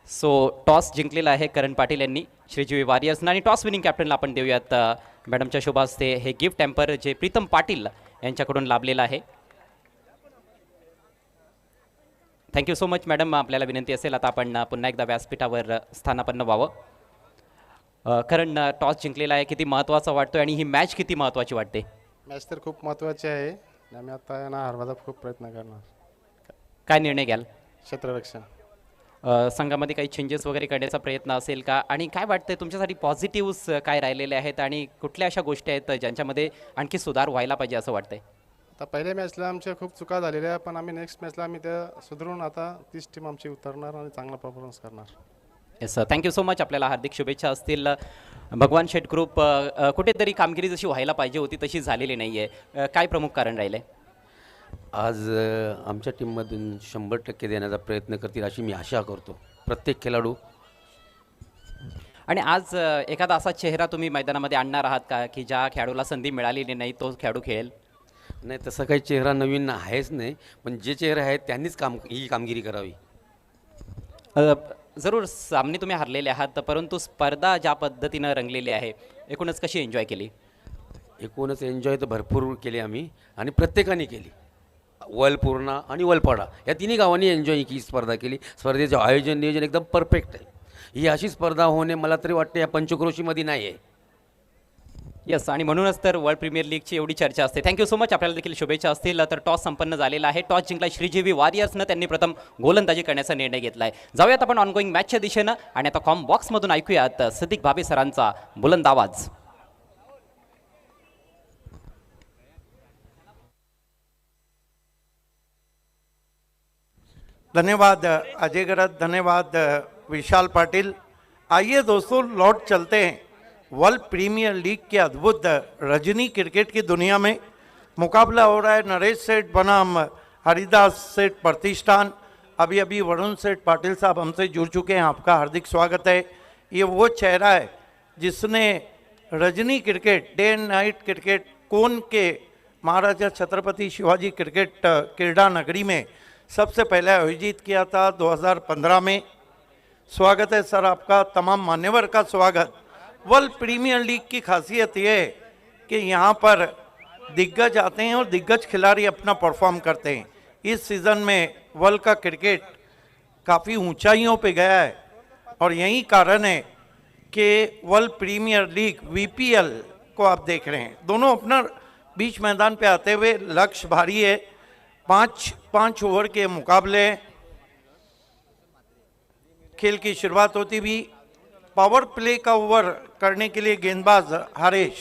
सो टॉस जिंकलेला आहे करण पाटील यांनी श्रीजीवी वॉरियर्सना आणि टॉस विनिंग कॅप्टनला आपण देऊयात मॅडमच्या शुभ हस्ते हे गिफ्ट टॅम्पर जे प्रीतम पाटील यांच्याकडून लाभलेलं आहे. Thank you so much madam. आपल्याला विनंती असेल आता आपण पुन्हा एकदा व्यासपीठावर स्थानापन्न व्हावं. कारण टॉस जिंकलेला आहे किती महत्त्वाचा वाटतो आणि ही मॅच किती महत्त्वाची वाटते? मॅच तर खूप महत्त्वाची आहे. आम्ही आता यांना हरवायचा खूप प्रयत्न करणार. काय निर्णय घ्याल? क्षेत्ररक्षण संघामध्ये काही चेंजेस वगैरे करण्याचा प्रयत्न असेल का आणि काय वाटतंय तुमच्यासाठी पॉझिटिव्स काय राहिलेले आहेत आणि कुठल्या अशा गोष्टी आहेत ज्यांच्यामध्ये आणखी सुधार व्हायला पाहिजे असं वाटतंय? आता पहिल्या मॅचला आमच्या खूप चुका झालेल्या पण आम्ही नेक्स्ट मॅचला आम्ही त्या सुधारून आता तीच टीम आमची उतरणार आणि चांगला परफॉर्मन्स करणार. Yes sir, thank you so much. आपल्याला हार्दिक शुभेच्छा असतील. भगवान शेठ ग्रुप कुठेतरी कामगिरी जशी व्हायला पाहिजे होती तशी झालेली नाही आहे. काय प्रमुख कारण राहिले? आज आमच्या टीममधून 100% देण्याचा प्रयत्न करतील अशी मी आशा करतो प्रत्येक खेळाडू. आणि आज एखादा असा चेहरा तुम्ही मैदानामध्ये आणणार आहात का की ज्या खेळाडूला संधी मिळालेली नाही तो खेळाडू खेळेल? नाही, तसं काही चेहरा नवीन आहेच नाही, पण जे चेहरे आहेत त्यांनीच ही कामगिरी करावी. जरूर सामने तुम्ही हरलेले आहात, परंतु स्पर्धा ज्या पद्धतीनं रंगलेली आहे, एकूणच कशी एन्जॉय केली? एकूणच एन्जॉय तर भरपूर केली आम्ही आणि प्रत्येकाने केली. वलपूर्णा आणि वलपाडा या तिन्ही गावांनी एन्जॉय ही स्पर्धा केली. स्पर्धेचं आयोजन नियोजन एकदम परफेक्ट आहे. ही अशी स्पर्धा होणे मला तरी वाटते या पंचक्रोशीमध्ये नाही आहे. यस, आणि म्हणूनच तर वर्ल्ड प्रीमियर लीगची एवढी चर्चा असते. Thank you so much. आपल्याला देखील शुभेच्छा असतील. तर टॉस संपन्न झालेला आहे. टॉस जिंकला श्रीजीवी वॉरियर्सनं. त्यांनी प्रथम गोलंदाजी करण्याचा निर्णय घेतला आहे. जाऊयात आपण ऑनगोईंग मॅचच्या दिशेनं आणि आता कॉम बॉक्समधून ऐकूयात सिद्दीक भाबे सरांचा बुलंद आवाज. धन्यवाद अजय गरत, धन्यवाद विशाल पाटिल. आइए दोस्तों, लौट चलते हैं वर्ल्ड प्रीमियर लीग के अद्भुत रजनी क्रिकेट की दुनिया में. मुकाबला हो रहा है नरेश सेठ बनाम हरिदास सेठ प्रतिष्ठान. अभी अभी वरुण सेठ पाटिल साहब हमसे जुड़ चुके हैं. आपका हार्दिक स्वागत है. ये वो चेहरा है जिसने Rajni cricket, day and night cricket कोन के महाराजा छत्रपति शिवाजी क्रिकेट क्रीडा नगरी में सबसे पहले आयोजित किया था 2015 में. स्वागत है सर आपका, तमाम मान्यवर का स्वागत. वर्ल्ड प्रीमियर लीग की खासियत ये है कि यहाँ पर दिग्गज आते हैं और दिग्गज खिलाड़ी अपना परफॉर्म करते हैं. इस सीज़न में वर्ल्ड का क्रिकेट काफ़ी ऊंचाइयों पे गया है और यही कारण है कि वर्ल्ड प्रीमियर लीग वीपीएल को आप देख रहे हैं. दोनों अपना बीच मैदान पे आते हुए, लक्ष्य भारी है. पाँच ओवर के मुकाबले. खेल की शुरुआत होती भी पावर प्ले का ओवर करने के लिए गेंदबाज हरेश.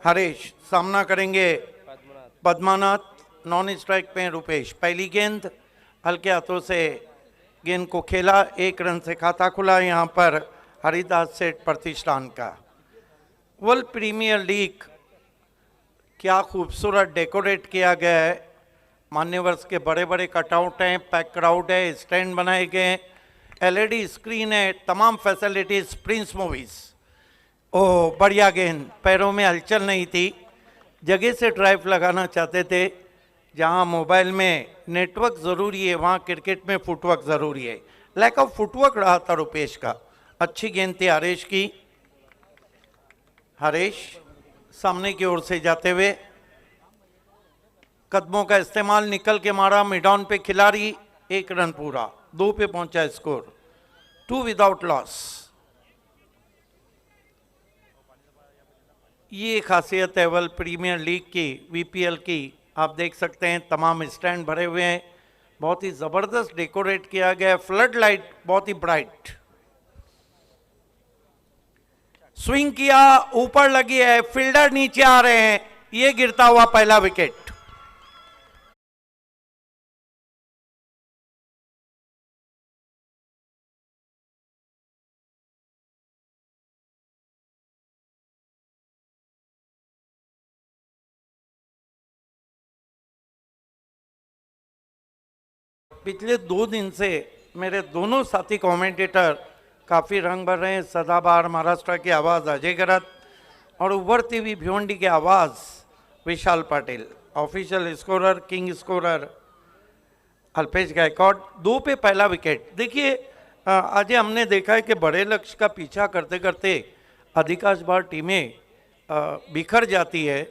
हरेश सामना करेंगे पद्मानाथ. नॉन स्ट्राइक पे रुपेश. पहली गेंद हल्के हाथों से गेंद को खेला. 1 रन से खाता खुला यहाँ पर हरिदास सेठ प्रतिष्ठान का. वर्ल्ड प्रीमियर लीग क्या खूबसूरत डेकोरेट किया गया है. मान्यवर्स के बड़े बड़े कटआउट हैं, पैक क्राउड है, स्टैंड बनाए गए हैं, एलईडी स्क्रीन है, तमाम फैसिलिटीज. Prince movies. ओह बढ़िया गेंद, पैरों में हलचल नहीं थी. जगह से ड्राइव लगाना चाहते थे. जहां मोबाइल में नेटवर्क ज़रूरी है वहां क्रिकेट में फुटवर्क ज़रूरी है. लैक ऑफ फुटवर्क रहा था रुपेश का. अच्छी गेंद थी हरेश की. हरेश सामने की ओर से जाते हुए कदमों का इस्तेमाल, निकल के मारा. मिड ऑन पे खिलाड़ी. 1 रन पूरा. 2 पे पहुंचा स्कोर. 2 without loss. ये खासियत है वर्ल्ड प्रीमियर लीग की, वीपीएल की. आप देख सकते हैं तमाम स्टैंड भरे हुए हैं. बहुत ही ज़बरदस्त डेकोरेट किया गया है. फ्लड लाइट बहुत ही ब्राइट. स्विंग किया, ऊपर लगी है, फील्डर नीचे आ रहे हैं. ये गिरता हुआ पहला विकेट. पिछले 2 दिन से मेरे दोनों साथी कमेंटेटर काफ़ी रंग भर रहे हैं. सदाबहार महाराष्ट्र की आवाज़ अजय गरत और उभरती हुई भिवंडी की आवाज़ Vishal Patil. Official scorer, king scorer Alpesh Gaikwad. 2 पे पहला विकेट. देखिए आज हमने देखा है कि बड़े लक्ष्य का पीछा करते करते अधिकांश बार टीमें बिखर जाती है.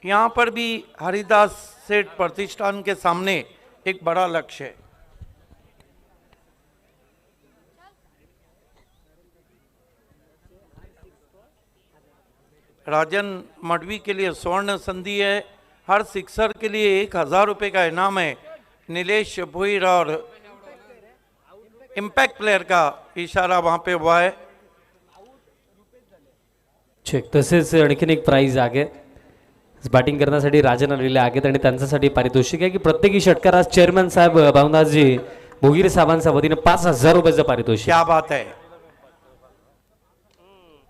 यहाँ पर भी हरिदास सेठ प्रतिष्ठान के सामने एक बड़ा लक्ष्य है. राजन मडवी के लिए स्वर्ण संधि है. हर सिक्सर के लिए 1000 रुपये का इनाम है. नीलेश भुईर और इम्पैक्ट प्लेयर का इशारा वहां पे हुआ है. चेक. तसेच आणखीन एक प्राइज आहे. बॅटिंग करण्यासाठी राजन आलेले आहेत आणि त्यांच्यासाठी पारितोषिक आहे की प्रत्येकी षटकार आज चेअरमॅन साहेब भावनाजी भोगीरे साहेबांच्या वतीने 5000 रुपयाचं पारितोषिक. क्या बात है.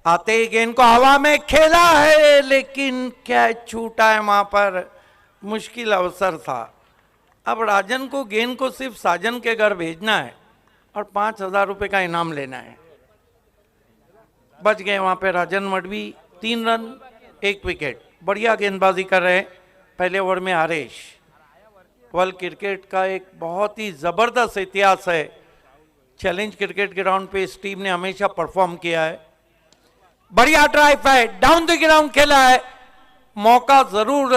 आते ही गेंद को हवा में खेला है लेकिन कैच छूटा है. वहां पर मुश्किल अवसर था. अब राजन को गेंद को सिर्फ साजन के घर भेजना है और 5000 रुपये का इनाम लेना है. बच गए वहां पे राजन मडवी. 3 run 1 wicket. बढ़िया गेंदबाजी कर रहे हैं. पहले ओवर में हरेश. वर्ल्ड क्रिकेट का एक बहुत ही ज़बरदस्त इतिहास है। चैलेंज क्रिकेट ग्राउंड पे इस टीम ने हमेशा परफॉर्म किया है। बढ़िया ड्राइव है, डाउन द ग्राउंड खेला है, मौका जरूर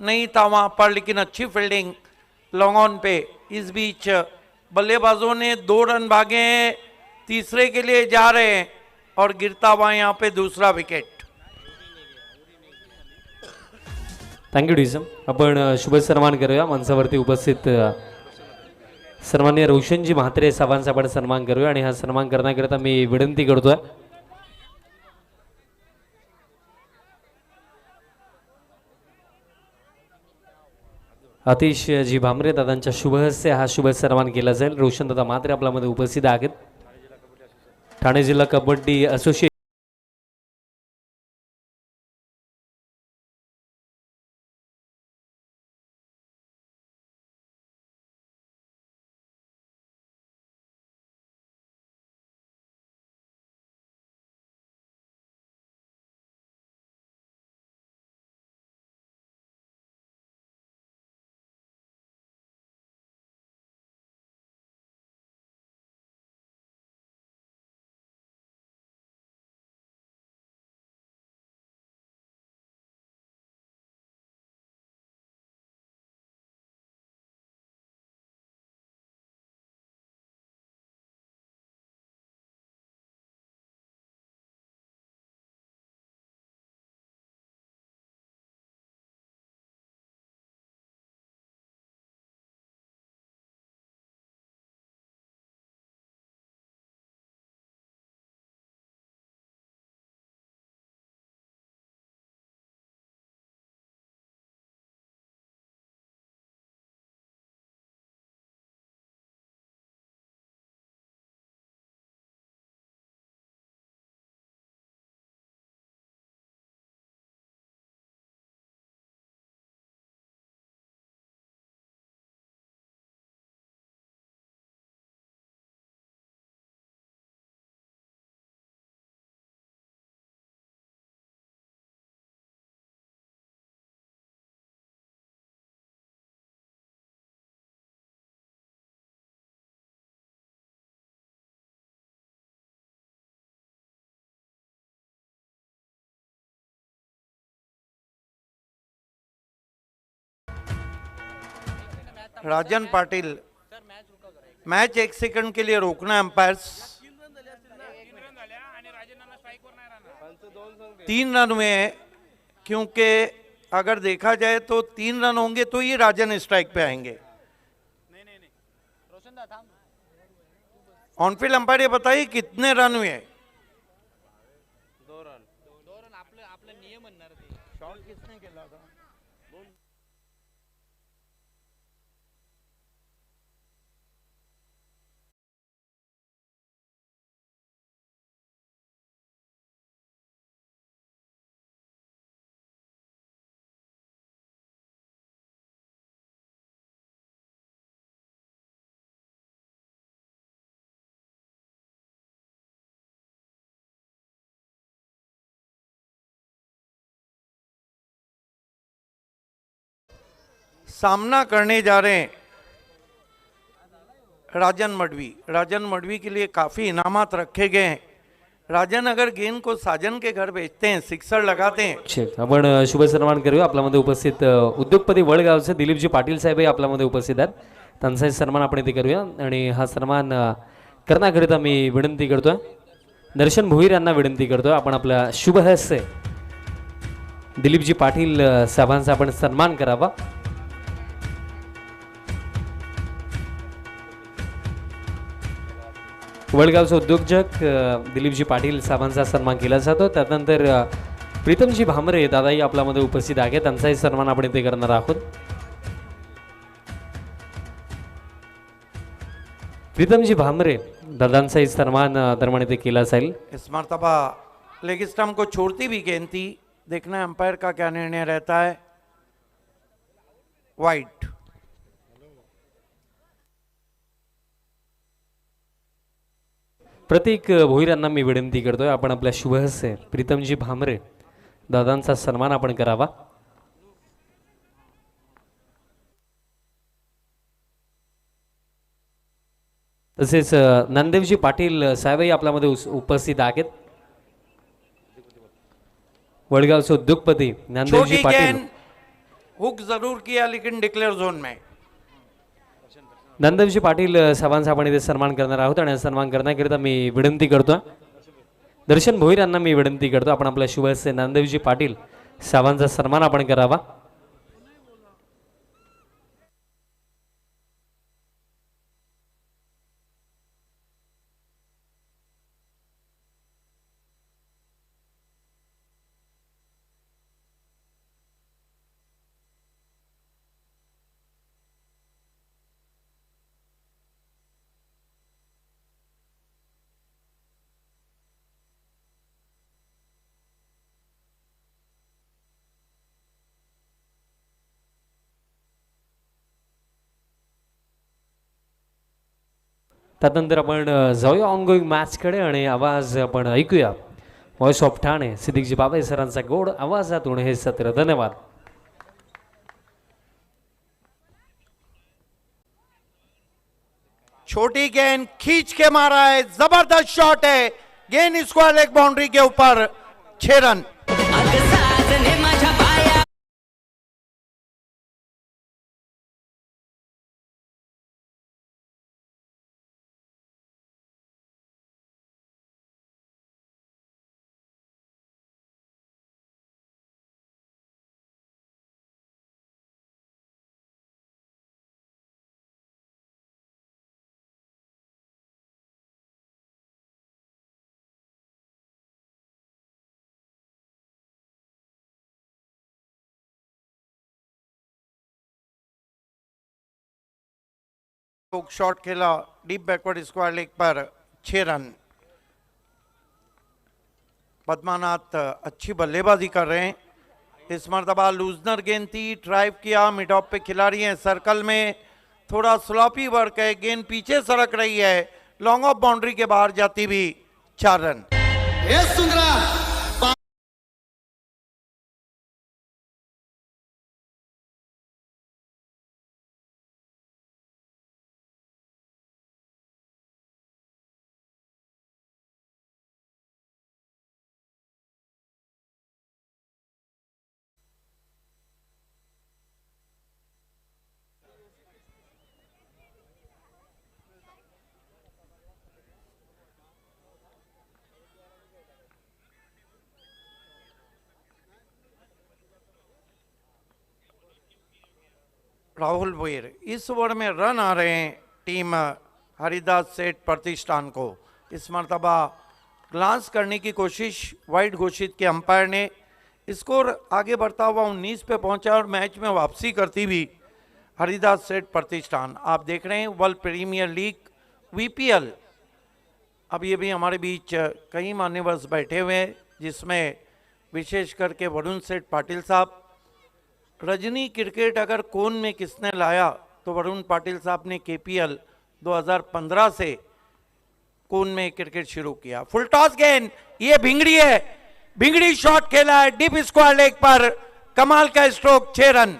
नहीं था वहां पर, लेकिन अच्छी fielding long on pay. Is beach बल्लेबाजों ने 2 रन भागे हैं, तीसरे के लिए जा रहे हैं और गिरता हुआ यहाँ पे दूसरा विकेट। थँक्यू डिसम. आपण शुभ सन्मान करूया. मंचावरती उपस्थित सन्माननीय रोशनजी म्हात्रे साहेबांचा आपण सन्मान करूया आणि हा सन्मान करण्याकरिता मी विनंती करतोय आतिश जी भामरे दादांच्या शुभ हस्ते हा शुभ सन्मान केला जाईल. रोशन दादा म्हात्रे आपल्यामध्ये उपस्थित आहेत. ठाणे जिल्हा kabaddi association Rajan Patil, match 1 second के लिए रोकना अंपायर्स। 3 रन हुए हैं, क्योंकि अगर देखा जाए तो 3 रन होंगे तो ये राजन स्ट्राइक पे आएंगे। ऑनफील्ड अंपायर ये बताइए कितने रन हुए? 2 रन। आपलं नियम म्हणणार ते शॉट किसने केला था? सामना करने जा रहे हैं राजन मडवी। राजन मडवी के लिए काफ़ी इनामात रखे गए हैं। राजन अगर गेंद को साजन के घर भेजते हैं, सिक्सर लगाते हैं। ठीक, आपण शुभ सन्मान करूया. आपल्यामध्ये उपस्थित उद्योगपती वडगावचे दिलीपजी पाटील साहेब आपल्यामध्ये उपस्थित आहेत. त्यांचा सन्मान आपण इथे करूया आणि हा सन्मान करण्याकरिता मी विनंती करतोय दर्शन भोईर यांना विनंती करतोय आपण आपल्या शुभ हस्ते दिलीपजी पाटील साहेबांचा आपण सन्मान करावा. वडगावचे उद्योजक दिलीपजी पाटील साहेबांचा सन्मान केला जातो. त्यानंतर प्रीतमजी भामरे दादाही आपल्यामध्ये उपस्थित आहेत. त्यांचाही सन्मान आपण इथे करणार आहोत. प्रीतमजी भामरे दादांचाही सन्मान दरम्यान इथे केला जाईल. इस मर्तबा लेग स्टंप को छोड़ती भी गेंद थी। देखना है अंपायर का क्या निर्णय रहता है। वाइट। प्रतीक भोईर यांना मी विनंती करतोय आपण आपल्या शुभ हस्ते प्रीतमजी भामरे दादांचा सन्मान आपण करावा. तसेच नामदेवजी पाटील साहेबही आपल्यामध्ये उपस्थित आहेत. वडगावचे उद्योगपती नामदेवजी छोटी पाटील. गेंद हुक जरूर किया लेकिन डिक्लेयर जोन में. नामदेवजी पाटील साहेबांचा आपण इथे सन्मान करणार आहोत आणि सन्मान करण्याकरिता मी विनंती करतो दर्शन भोईर यांना मी विनंती करतो आपण आपल्या शुभेच्छा नामदेवजी पाटील साहेबांचा सन्मान आपण करावा. त्यानंतर आपण जाऊया ऑनगोईंग मॅचकडे आणि आवाज आपण ऐकूया व्हॉइस ऑफ ठाणे सिद्दीकजी बाबा सरांचा गोड आवाजातून हे सत्र. धन्यवाद. छोटी गेंद खींच के मारा है, जबरदस्त शॉट है, गेंद स्क्वायर लेग बाउंड्री के ऊपर 6 रन. शॉट खेला डीप बैकवर्ड स्क्वायर लेग पर 6 रन. पद्मानाथ अच्छी बल्लेबाजी कर रहे हैं. इस मरतबा लूजनर गेंद थी, ड्राइव किया, मिड ऑफ पे खिलाड़ी हैं सर्कल में, थोड़ा स्लॉपी वर्क है, गेंद पीछे सरक रही है, लॉन्ग ऑफ बाउंड्री के बाहर जाती भी 4 रन. राहुल भोईर, इस ओवर में रन आ रहे हैं टीम हरिदास सेठ प्रतिष्ठान को. इस मरतबा ग्लांस करने की कोशिश वाइड घोषित के अंपायर ने. स्कोर आगे बढ़ता हुआ 19 पे पहुंचा और मैच में वापसी करती हुई हरिदास सेठ प्रतिष्ठान. आप देख रहे हैं वर्ल्ड प्रीमियर लीग वीपीएल. अब ये भी हमारे बीच कई मान्यवर्स बैठे हुए हैं जिसमें विशेष करके वरुण सेठ पाटिल साहब. रजनी क्रिकेट अगर कोन में किसने लाया तो वरुण पाटिल साहब ने केपीएल 2015 से कोन में क्रिकेट शुरू किया. फुल टॉस गेंद, ये भिंगड़ी है, भिंगड़ी शॉट खेला है डीप स्क्वायर लेग पर, कमाल का स्ट्रोक, 6 रन.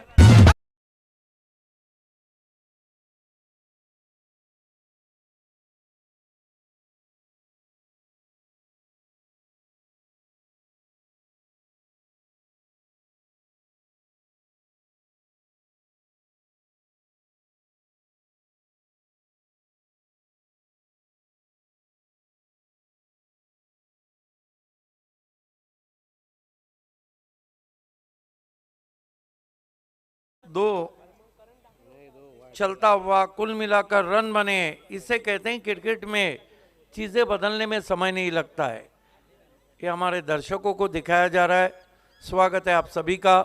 दो चलता हुआ कुल मिलाकर रन बने. इसे कहते हैं क्रिकेट में चीजें बदलने में समय नहीं लगता है. ये हमारे दर्शकों को दिखाया जा रहा है. स्वागत है आप सभी का.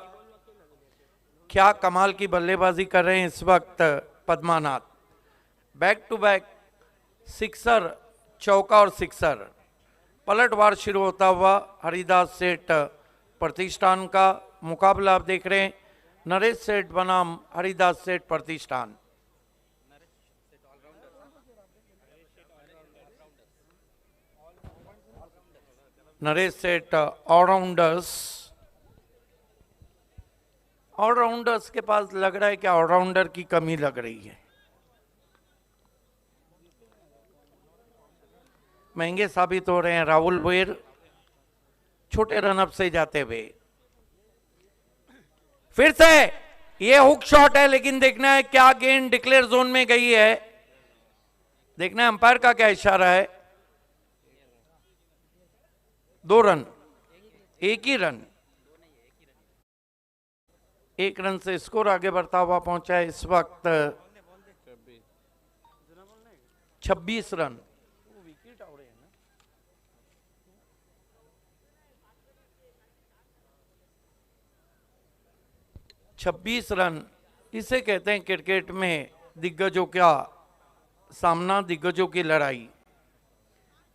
क्या कमाल की बल्लेबाजी कर रहे हैं इस वक्त पद्मानाथ. बैक टू बैक सिक्सर, चौका और सिक्सर. पलटवार शुरू होता हुआ हरिदास सेठ प्रतिष्ठान का मुकाबला आप देख रहे हैं. नरेश सेठ बनाम हरिदास सेठ प्रतिष्ठान. नरेश सेठ ऑलराउंडर्स के पास लग रहा है कि ऑलराउंडर की कमी लग रही है. महंगे साबित हो रहे हैं राहुल वेर छोटे रनअप से जाते हुए। फिर से ये हुक शॉट है, लेकिन देखना है क्या गेंद डिक्लेयर जोन में गई है, देखना है अंपायर का क्या इशारा है। 2 रन, एक ही रन, 1 रन से स्कोर आगे बढ़ता हुआ पहुंचा है इस वक्त 26 रन। 26 रन, इसे कहते हैं क्रिकेट में दिग्गजों का सामना, दिग्गजों की लड़ाई।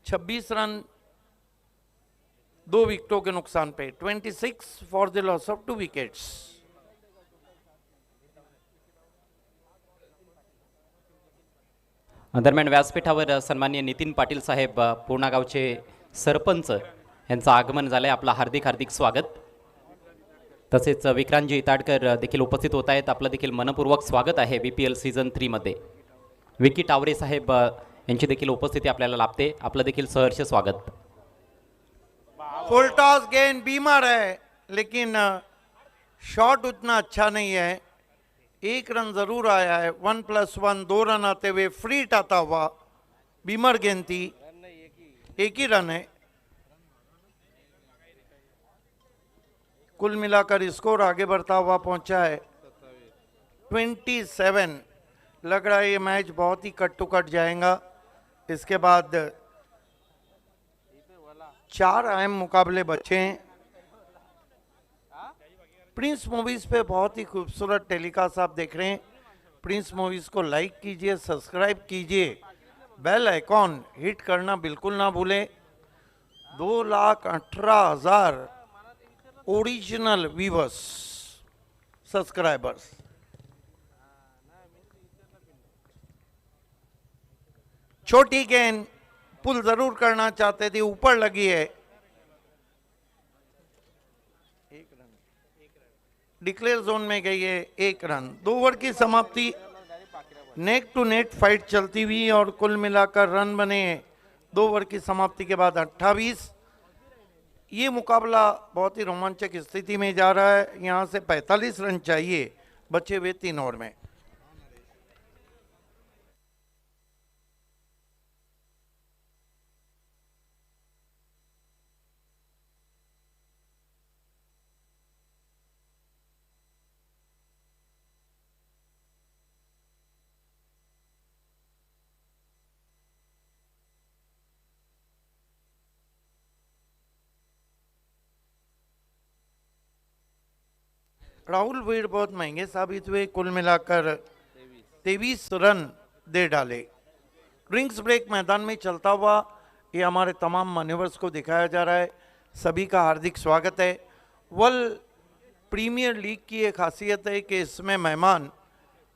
26 रन 2 विकेटों के नुकसान पे, 26 for the loss of 2 wickets. दरम्यान व्यासपीठावर सन्माननीय नितीन पाटील साहेब पूर्णा गावचे सरपंच यांचं आगमन झालंय, आपलं हार्दिक हार्दिक स्वागत। तसेच विक्रांतजी इताडकर देखील उपस्थित होत आहेत, आपलं देखील मनपूर्वक स्वागत आहे BPL सीझन 3 मध्ये। विकी टावरे साहेब यांची देखील उपस्थिती आपल्याला लाभते, आपलं देखील सहर्ष स्वागत। फुल टॉस गेंद बीमार है, लेकिन शॉट उतना अच्छा नहीं है। 1 रन जरूर आया है, 1+1 2 रन आते हुए फ्रीट आता हुआ बीमर गेंद थी, एक ही रन है। कुल मिलाकर स्कोर आगे बढ़ता हुआ पहुंचा है 27। लग रहा है ये मैच बहुत ही कट टू कट जाएगा। इसके बाद 4 अहम मुकाबले बचे हैं। प्रिंस मूवीज पे बहुत ही खूबसूरत टेलीकास्ट आप देख रहे हैं। प्रिंस मूवीज को लाइक कीजिए, सब्सक्राइब कीजिए, बेल आइकॉन हिट करना बिल्कुल ना भूलें। 2,18,000 ओरिजिनल व्यूवर्स, सब्सक्राइबर्स। छोटी गेंद पुल जरूर करना चाहते थे, ऊपर लगी है। डिक्लेयर जोन में गई है, 1 रन। 2 ओवर की समाप्ति, नेक टू नेट फाइट चलती हुई और कुल मिलाकर रन बने 2 ओवर की समाप्ति के बाद 28। ये मुकाबला बहुत ही रोमांचक स्थिति में जा रहा है। यहां से 45 रन चाहिए बचे हुए 3 ओवर में। राहुल वीर बहुत महंगे साबित हुए, कुल मिलाकर 23 रन दे डाले। ड्रिंक्स ब्रेक मैदान में चलता हुआ ये हमारे तमाम मैन्यूवर्स को दिखाया जा रहा है। सभी का हार्दिक स्वागत है। वर्ल्ड प्रीमियर लीग की एक खासियत है कि इसमें मेहमान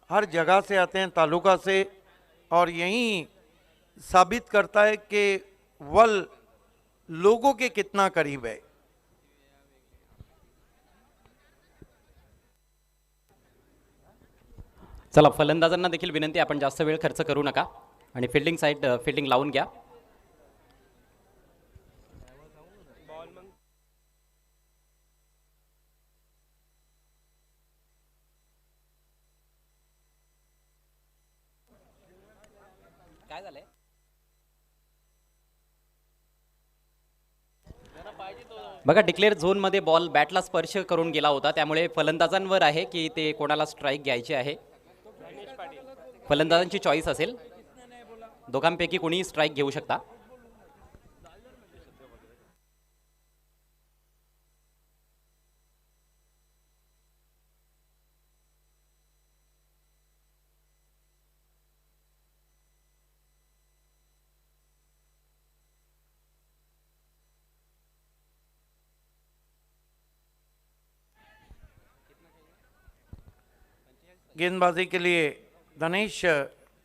हर जगह से आते हैं, तालुका से, और यही साबित करता है कि वर्ल्ड लोगों के कितना करीब है। चला, फलंदाजांना देखील विनंती, आपण जास्त वेळ खर्च करू नका आणि फिल्डिंग साईड फिल्डिंग लावून घ्या। काय झालंय? बघा, डिक्लेअर झोनमध्ये बॉल बॅटला स्पर्श करून गेला होता, त्यामुळे फलंदाजांवर आहे की ते कोणाला स्ट्राईक घ्यायची आहे। फलंदाजांची चॉईस असेल, दोघांपैकी कोणीही स्ट्राईक घेऊ शकता। गेंदबाजी के लिए धनेश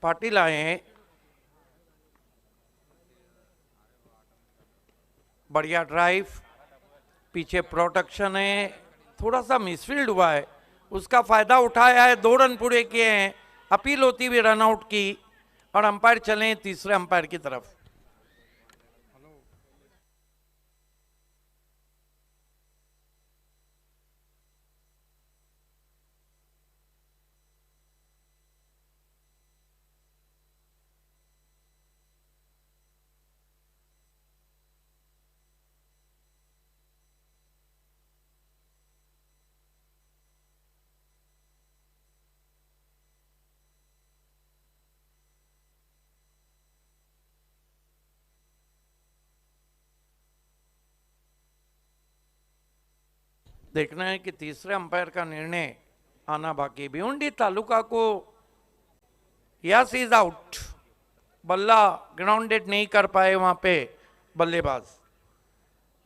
पाटिल आए हैं। बढ़िया ड्राइव, पीछे प्रोटेक्शन है, थोड़ा सा मिसफील्ड हुआ है, उसका फायदा उठाया है। 2 रन पूरे किए हैं। अपील होती हुई रन आउट की और अंपायर चले तीसरे अंपायर की तरफ। देखना है कि तीसरे अंपायर का निर्णय आना बाकी। भिवंडी तालुका को यस इज आउट, बल्ला ग्राउंडेड नहीं कर पाए वहां पे बल्लेबाज।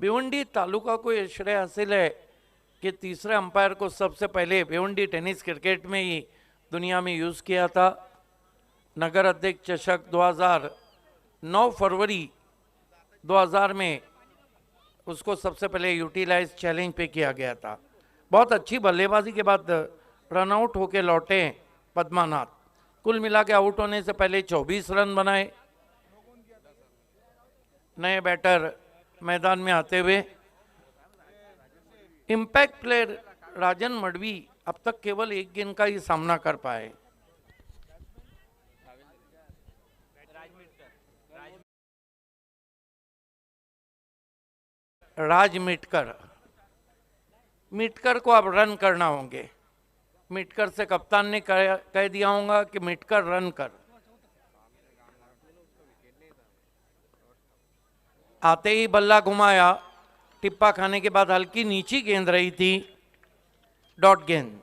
भिवंडी तालुका को यह श्रेय हासिल है कि तीसरे अंपायर को सबसे पहले भिवंडी टेनिस क्रिकेट में ही दुनिया में यूज़ किया था। नगर अध्यक्ष चषक 2009 फरवरी 2000 में उसको सबसे पहले यूटिलाइज चैलेंज पे किया गया था। बहुत अच्छी बल्लेबाजी के बाद रनआउट होके लौटे पद्मानाथ। कुल मिला के आउट होने से पहले 24 रन बनाए। नए बैटर मैदान में आते हुए इम्पैक्ट प्लेयर राजन मडवी अब तक केवल एक गेंद का ही सामना कर पाए। राज मिटकर को अब रन करना होंगे। मिटकर से कप्तान ने कह दिया होगा कि मिटकर रन कर। आते ही बल्ला घुमाया, टिप्पा खाने के बाद हल्की नीची गेंद रही थी, डॉट गेंद।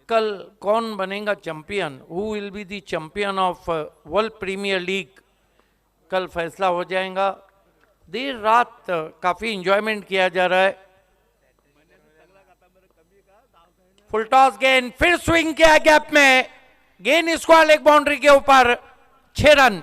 कल कौन बनेगा champion, who will be the champion of world premier league, कल फैसला हो जाएगा। देर रात काफी इंजॉयमेंट किया जा रहा है। फुल टॉस गेंद, फिर स्विंग किया गैप में, गेंद स्क्वायर लेग बाउंड्री के ऊपर, 6 रन।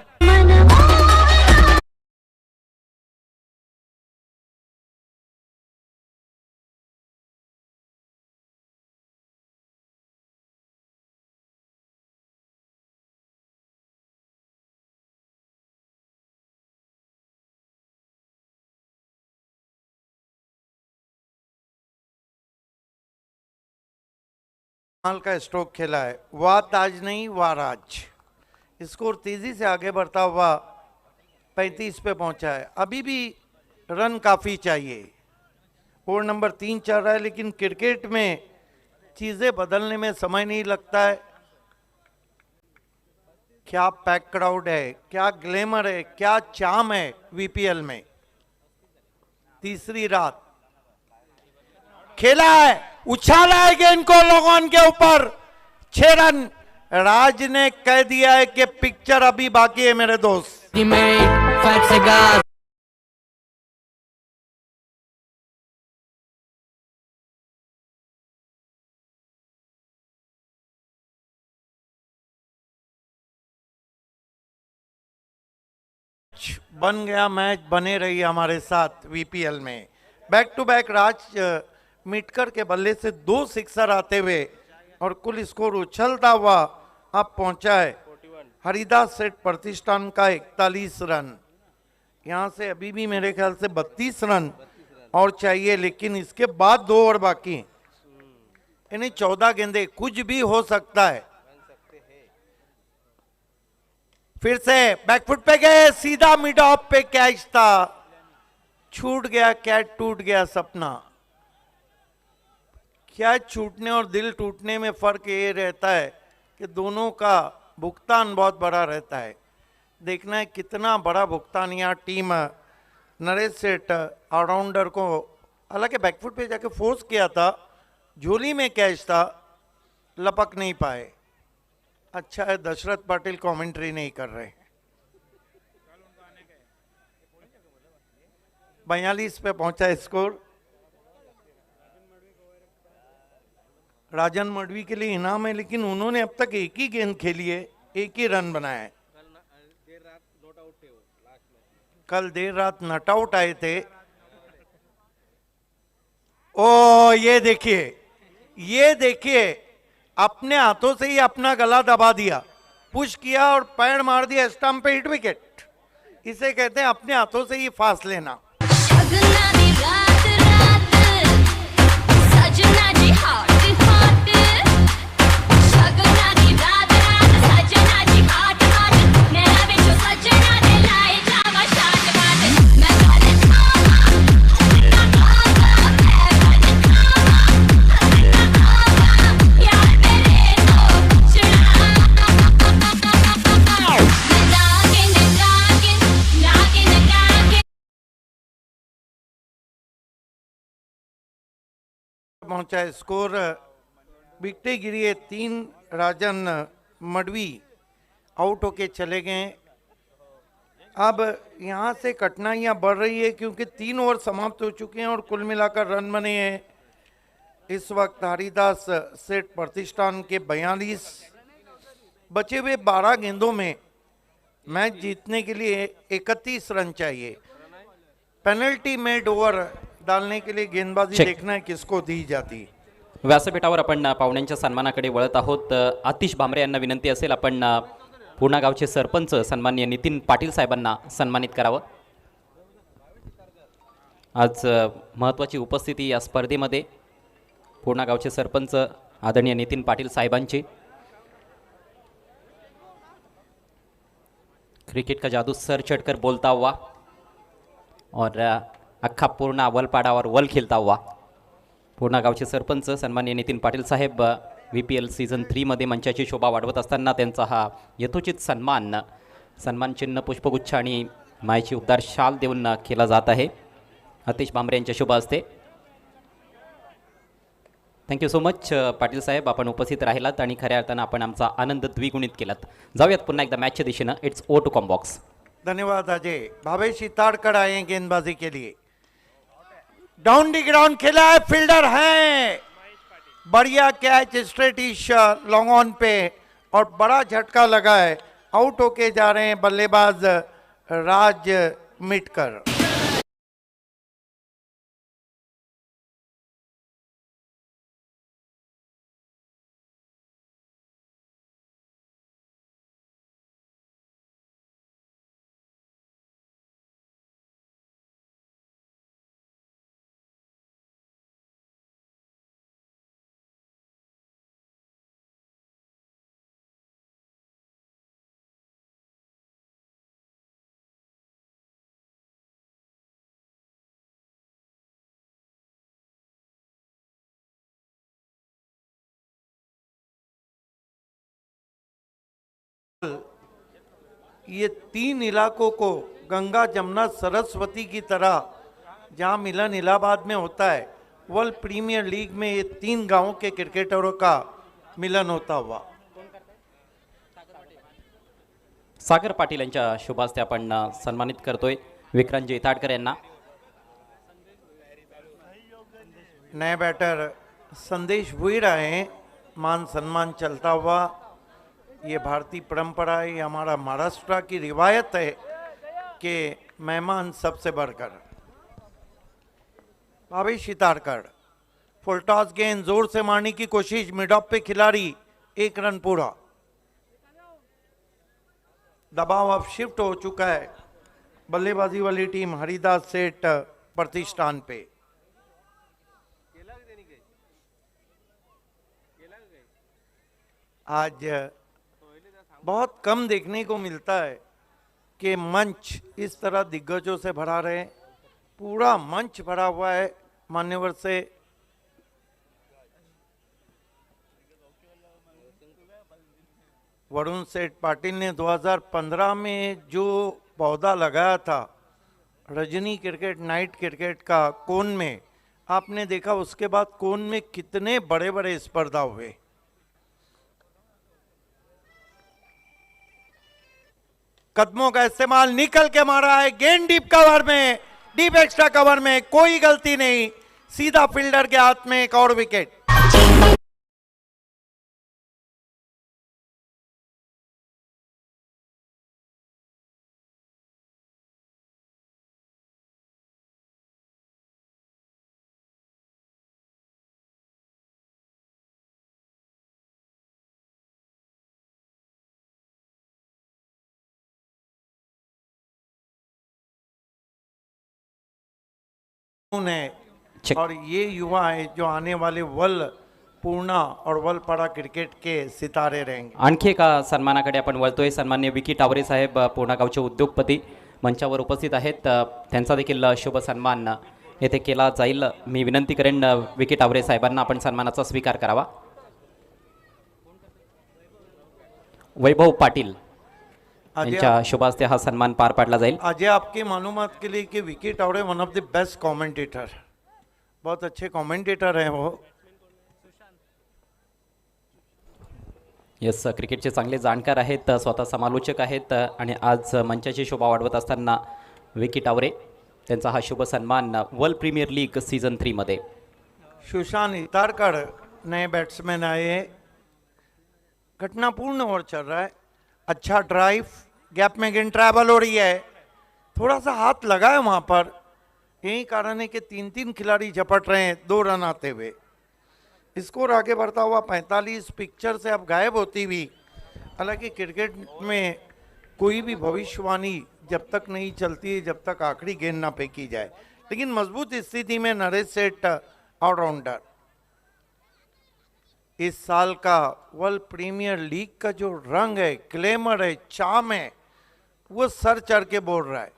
कमाल का स्ट्रोक खेला है। वाह ताज नहीं वाह राज। स्कोर तेजी से आगे बढ़ता हुआ 35 पे पहुंचा है। अभी भी रन काफी चाहिए। ओवर नंबर 3 चल रहा है, लेकिन क्रिकेट में चीजें बदलने में समय नहीं लगता है। क्या पैक क्राउड है, क्या ग्लैमर है, क्या चार्म है वीपीएल में। तीसरी रात खेला है, उछाला है गेंद को लोगों के ऊपर, 6 रन। राज ने कह दिया है कि पिक्चर अभी बाकी है मेरे दोस्त। बन गया मैच, बने रही हमारे साथ वीपीएल में। बैक टू बैक राज मिटकर के बल्ले से 2 सिक्सर आते हुए और कुल स्कोर उछलता हुआ अब पहुंचा है हरिदास सेठ प्रतिष्ठान का 41 रन। यहां से अभी भी मेरे ख्याल से 32 रन और चाहिए, लेकिन इसके बाद 2 ओवर बाकी, यानी 14 गेंदे, कुछ भी हो सकता है। फिर से बैकफुट पे गए, सीधा मिड ऑफ पे कैच था, छूट गया कैच, टूट गया सपना। क्या छूटने और दिल टूटने में फर्क ये रहता है कि दोनों का भुगतान बहुत बड़ा रहता है। देखना है कितना बड़ा भुगतान यहाँ टीम नरेश सेठ ऑलराउंडर को, हालांकि बैकफुट पे जाके फोर्स किया था, झोली में कैच था, लपक नहीं पाए। अच्छा है दशरथ पाटिल कमेंट्री नहीं कर रहे। 42 पे पहुंचा स्कोर। राजन मडवी के लिए इनाम है, लेकिन उन्होंने अब तक एक ही गेंद खेली है, एक ही रन बनाया है। कल देर रात नट आउट आए थे। ओ ये देखिए अपने हाथों से ही अपना गला दबा दिया, पुश किया और पैर मार दिया स्टंप पे, हिट विकेट। इसे कहते हैं अपने हाथों से ही फास लेना। पहुंचा है। स्कोर विकटें गिरी है, 3 राजन मडवी आउट होके चले गए। अब यहाँ से कठिनाइयाँ बढ़ रही है क्योंकि 3 ओवर समाप्त हो चुके हैं और कुल मिलाकर रन बने हैं इस वक्त हरिदास सेठ प्रतिष्ठान के 42। बचे हुए 12 गेंदों में मैच जीतने के लिए 31 रन चाहिए। पेनल्टी मेड ओवर डालने के लिए गेंदबाजी Check. देखना है किसको दी जाती। व्यासपीठावर आपण पाहुण्यांच्या सन्मानाकडे वळत आहोत. आतिश भामरे यांना विनंती असेल आपण पूर्णा गावचे सरपंच सन्माननीय नितीन पाटील साहेबांना सन्मानित करावं. आज महत्त्वाची उपस्थिती या स्पर्धेमध्ये पूर्णा गावचे सरपंच आदरणीय नितीन पाटील साहेबांची. क्रिकेट का जादू सर चढ़कर बोलता हुआ और अख्खा पूर्णा वलपाड़ा और वल खेलता हुआ. पूर्णा गावचे सरपंच सन्माननीय नितीन पाटील साहेब VPL सीझन 3 मध्ये मंचाची शोभा वाढवत असताना त्यांचा हा यथोचित सन्मान चिन्ह पुष्पगुच्छ आणि मायेची उबदार शाल देऊन केला जात आहे. आतिश भामरे यांच्या शुभ हस्ते. थँक्यू सो मच पाटील साहेब, आपण उपस्थित राहिलात आणि खऱ्या अर्थानं आपण आमचा आनंद द्विगुणित केलात. जाऊयात पुन्हा एकदा मॅचच्या दिशेनं. It's over to commbox. धन्यवाद अजय। भावेश इताड़कर आए हैं गेंदबाजी के लिए। डाउन दी ग्राउंड खेला है, फील्डर है, बढ़िया कैच, स्ट्रेटिश लॉन्ग ऑन पे और बड़ा झटका लगा है। आउट होके जा रहे हैं बल्लेबाज राज मिटकर। ये 3 इलाकों को गंगा जमुना सरस्वती की तरह जहां मिलन इलाहाबाद में होता है, वर्ल्ड प्रीमियर लीग में ये 3 गांवों के क्रिकेटरों का मिलन होता हुआ। सागर पाटील यांच्या शुभ हस्ते आपण सन्मानित करतोय विक्रांत इताडकर यांना. नए बैटर संदेश भुईर आए हैं। मान सम्मान चलता हुआ, ये भारतीय परंपरा है, ये हमारा महाराष्ट्र की रिवायत है कि मेहमान सबसे बढ़कर। भावेश इताड़कर फुल टॉस गेंद जोर से मारने की कोशिश, मिड ऑफ पे खिलाड़ी, 1 रन पूरा। दबाव अब शिफ्ट हो चुका है बल्लेबाजी वाली टीम हरिदास सेठ प्रतिष्ठान पे। आज बहुत कम देखने को मिलता है कि मंच इस तरह दिग्गजों से भरा रहे। पूरा मंच भरा हुआ है मान्यवर से। वरुण सेठ पाटिल ने 2015 में जो पौधा लगाया था रजनी क्रिकेट नाइट क्रिकेट का कोन में, आपने देखा उसके बाद कोन में कितने बड़े बड़े स्पर्धा हुए। कदमों का इस्तेमाल, निकल के मारा है, गेंद डीप कवर में, डीप एक्स्ट्रा कवर में, कोई गलती नहीं, सीधा फील्डर के हाथ में एक और विकेट। है Check. और ये युवा है जो आने वाले वर्ल्ड पूर्णा और वलपाड़ा क्रिकेट के सितारे रहेंगे। आणखी एका सन्मानाकडे आपण वळतोय. सन्माननीय विकी टावरे साहेब पूर्णा गावचे उद्योगपती मंचावर उपस्थित आहेत. त्यांचा देखील शुभ सन्मान येथे केला जाईल. मी विनंती करेन विकी टावरे साहेबांना आपण सन्मानाचा स्वीकार करावा. वैभव पाटील यांच्या शुभ हस्ते हा सन्मान पार पाडला जाईल. अजय, आपके मालूमात के लिए कि Vicky Taware one of the best commentator, बहुत अच्छे कमेंटेटर हैं वो। येस क्रिकेटचे चांगले जाणकार आहेत, स्वतः समालोचक आहेत आणि आज मंचाची शोभा वाढवत असताना विकी टावरे त्यांचा हा शुभ सन्मान वर्ल्ड प्रीमियर लीग सीझन 3 मध्ये. सुशांत इतारकर नए बैट्समैन आए हैं। घटनापूर्ण ओवर चल रहा है, अच्छा ड्राइव, गैप में गेंद ट्रैवल हो रही है, थोड़ा सा हाथ लगा है वहां पर, यही कारण है कि 3 खिलाड़ी झपट रहे हैं 2 रन आते हुए। स्कोर आगे बढ़ता हुआ 45 पिक्चर से अब गायब होती हुई। हालांकि क्रिकेट में कोई भी भविष्यवाणी जब तक नहीं चलती है जब तक आखिरी गेंद ना फेंकी जाए, लेकिन मजबूत स्थिति में नरेश सेठ ऑलराउंडर। इस साल का वर्ल्ड प्रीमियर लीग का जो रंग है, ग्लैमर है, चार्म है, वो सर चढ़ के बोल रहा है।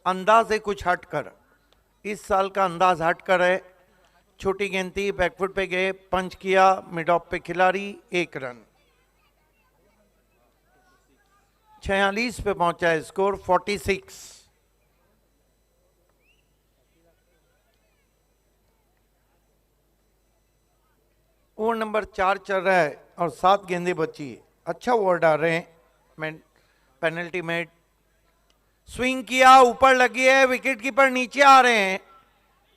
अंदाज है कुछ हटकर, इस साल का अंदाज हटकर है। छोटी गेंद थी, बैकफुट पे गए, पंच किया, मिड ऑफ पे खिलाड़ी, 1 रन। 46 पे पहुंचा है स्कोर, 46। ओवर नंबर 4 चल रहा है और 7 गेंदें बची है। अच्छा ओवर डाल रहे हैं, पेनल्टी मेड। स्विंग किया, ऊपर लगी है, विकेट कीपर नीचे आ रहे हैं,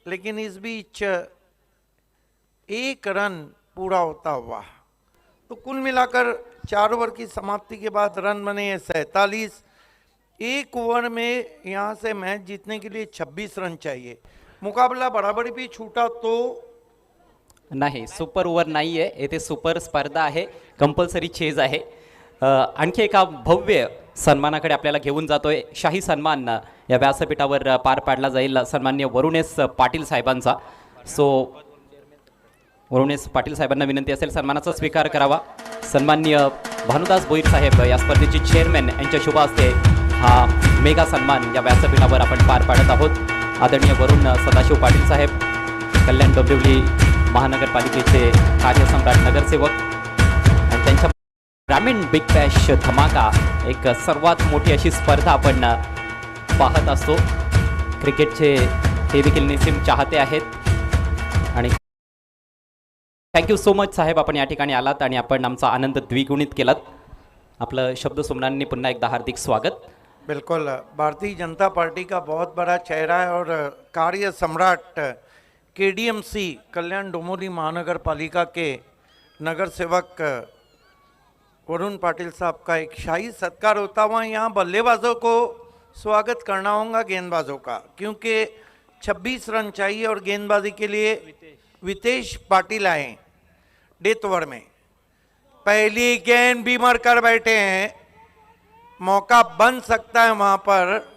लेकिन इस बीच 1 रन पूरा होता हुआ। तो कुल मिलाकर 4 ओवर की समाप्ति के बाद रन बने हैं 47। 1 ओवर में यहां से मैच जीतने के लिए 26 रन चाहिए। मुकाबला बराबरी भी छूटा तो नाही, सुपर ओव्हर नाही आहे, येथे सुपर स्पर्धा आहे, कंपल्सरी चेज आहे. आणखी एका भव्य सन्मानाकडे आपल्याला घेऊन जातोय. शाही सन्मान या व्यासपीठावर पार पाडला जाईल सन्माननीय वरुणेश पाटील साहेबांचा. सो वरुणेश पाटील साहेबांना विनंती असेल सन्मानाचा स्वीकार करावा. सन्माननीय भानुदास भोईर साहेब या स्पर्धेचे चेअरमॅन यांच्या शुभ हस्ते हा मेगा सन्मान या व्यासपीठावर आपण पार पाडत आहोत. आदरणीय वरुण सदाशिव पाटील साहेब, कल्याण डोंबिवली महानगरपालिकेचे कार्यसम्राट नगरसेवक आणि त्यांच्या ग्रामीण बिग बॅश धमाका, एक सर्वात मोठी अशी स्पर्धा आपण पाहत असतो. क्रिकेटचे हे देखील निस्सीम चाहते आहेत आणि थँक्यू सो मच साहेब, आपण या ठिकाणी आलात आणि आपण आमचा आनंद द्विगुणित केलात. आपलं शब्द सुमनांनी पुन्हा एकदा हार्दिक स्वागत. बिल्कुल, भारतीय जनता पार्टी का बहुत बड़ा चेहरा है और कार्य सम्राट केडीएमसी कल्याण डोंबिवली महानगर पालिका के नगर सेवक वरुण पाटिल साहब का एक शाही सत्कार होता हुआ यहाँ बल्लेबाजों को स्वागत करना होगा गेंदबाजों का, क्योंकि 26 रन चाहिए और गेंदबाजी के लिए वितेश पाटिल आए डेथ ओवर में। पहली गेंद बीमर कर बैठे हैं, मौका बन सकता है वहां पर।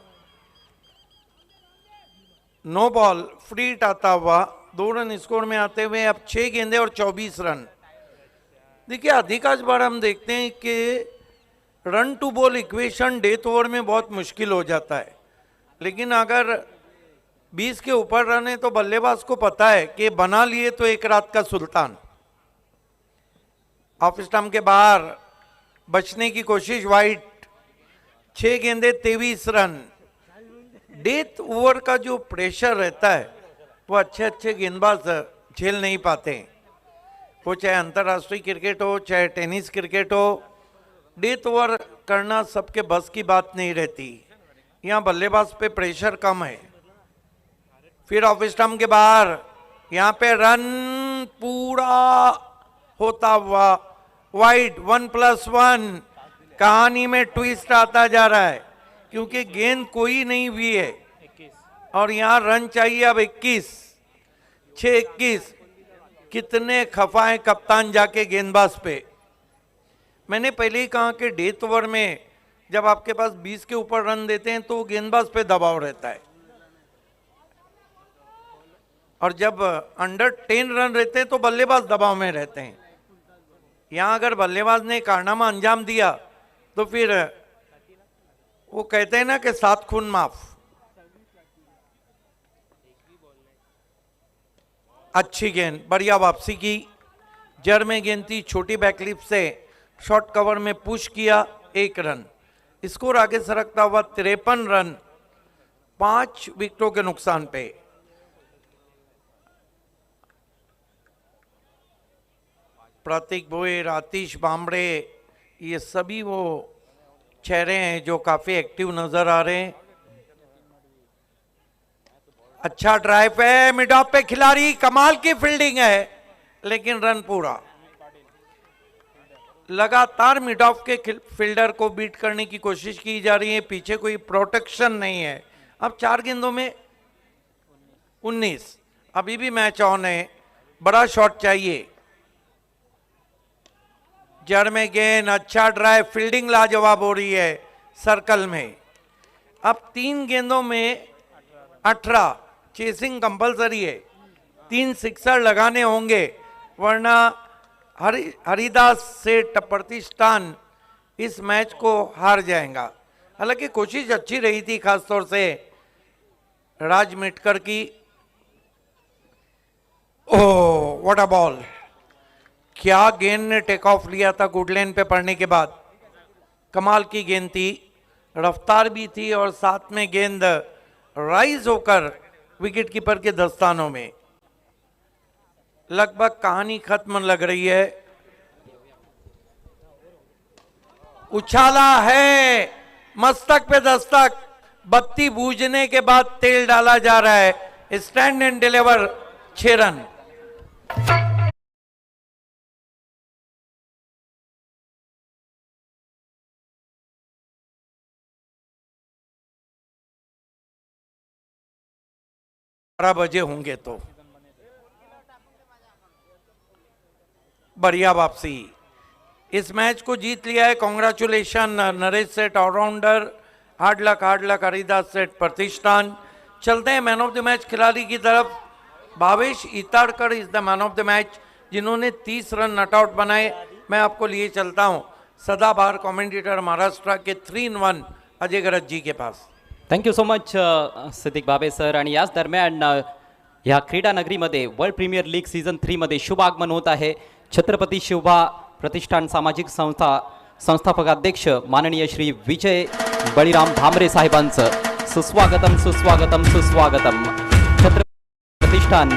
नो बॉल, फ्री हिट आता हुआ, 2 रन स्कोर में आते हुए अब 6 गेंदे और 24 रन। देखिए अधिकांश बार हम देखते हैं कि run to ball equation death over में बहुत मुश्किल हो जाता है, लेकिन अगर 20 के ऊपर रन है तो बल्लेबाज को पता है कि बना लिए तो एक रात का सुल्तान। ऑफ स्टंप के बाहर बचने की कोशिश, वाइट, 6 गेंदे 23 रन। डेथ ओवर का जो प्रेशर रहता है वो अच्छे अच्छे गेंदबाज झेल नहीं पाते, वो चाहे अंतर्राष्ट्रीय क्रिकेट हो चाहे टेनिस क्रिकेट हो। डेथ ओवर करना सबके बस की बात नहीं रहती, यहाँ बल्लेबाज पे प्रेशर कम है। फिर ऑफ स्टंप के बाहर यहाँ पे रन पूरा होता हुआ, वाइड, 1+1। कहानी में ट्विस्ट आता जा रहा है क्योंकि गेंद कोई नहीं हुई है और यहाँ रन चाहिए अब 21, 6-21। कितने खफाए कप्तान जाके गेंदबाज पे। मैंने पहले ही कहा कि डेथ ओवर में जब आपके पास 20 के ऊपर रन देते हैं तो गेंदबाज पे दबाव रहता है, और जब अंडर 10 रन रहते हैं तो बल्लेबाज दबाव में रहते हैं। यहां अगर बल्लेबाज ने कारनामा अंजाम दिया तो फिर वो कहते हैं ना कि 7 खून माफ। अच्छी गेंद, बढ़िया वापसी की, जड़ में गेंद थी, छोटी बैकलिप से शॉर्ट कवर में पुश किया, 1 रन। स्कोर आगे सरकता हुआ 53 रन 5 विकेटों के नुकसान पे। प्रतीक भोईर, आतिश बामड़े, ये सभी वो चेहरे हैं जो काफ़ी एक्टिव नज़र आ रहे हैं। अच्छा ड्राइव है, मिड ऑफ पे खिलाड़ी, कमाल की फील्डिंग है, लेकिन रन पूरा। लगातार मिड ऑफ के फील्डर को बीट करने की कोशिश की जा रही है, पीछे कोई प्रोटेक्शन नहीं है। अब 4 गेंदों में 19, अभी भी मैच ऑन है, बड़ा शॉट चाहिए। जड़ में गेंद, अच्छा ड्राइव, फील्डिंग लाजवाब हो रही है सर्कल में। अब 3 गेंदों में 18, चेसिंग कंपलसरी है, 3 सिक्सर लगाने होंगे, वरना हरिदास सेठ प्रतिष्ठान इस मैच को हार जाएगा। हालांकि कोशिश अच्छी रही थी, खासतौर से राज मिटकर की। ओह व्हाट अ बॉल, क्या गेंद ने टेक ऑफ लिया था गुडलैंड पे पड़ने के बाद। कमाल की गेंद थी, रफ्तार भी थी और साथ में गेंद राइज होकर विकेट कीपर के दस्तानों में। लगभग कहानी खत्म लग रही है। उछाला है, मस्तक पे दस्तक, बत्ती बूझने के बाद तेल डाला जा रहा है। Stand end deliver, 6 run. बजे होंगे तो बढ़िया वापसी। इस मैच को जीत लिया है, congratulation Naresh Seth allrounder, hard luck Haridas Seth Pratishthan. चलते हैं मैन ऑफ द मैच खिलाड़ी की तरफ। Bhavesh Itadkar is the man of the match, जिन्होंने 30 रन नॉट आउट बनाए। मैं आपको लिए चलता हूं सदाबहार कमेंटेटर महाराष्ट्र के 3-in-1 अजय गरज जी के पास। Thank you so much Siddique Babe sir. आणि याच दरम्यान ह्या क्रीडा नगरीमध्ये वर्ल्ड प्रीमियर लीग सीझन 3 मध्ये शुभ आगमन होत आहे. छत्रपती शिवबा प्रतिष्ठान सामाजिक संस्था संस्थापक अध्यक्ष माननीय श्री विजय बळीराम भामरे साहेबांचं सुस्वागतम सुस्वागतम सुस्वागतम. छत्रपती प्रतिष्ठान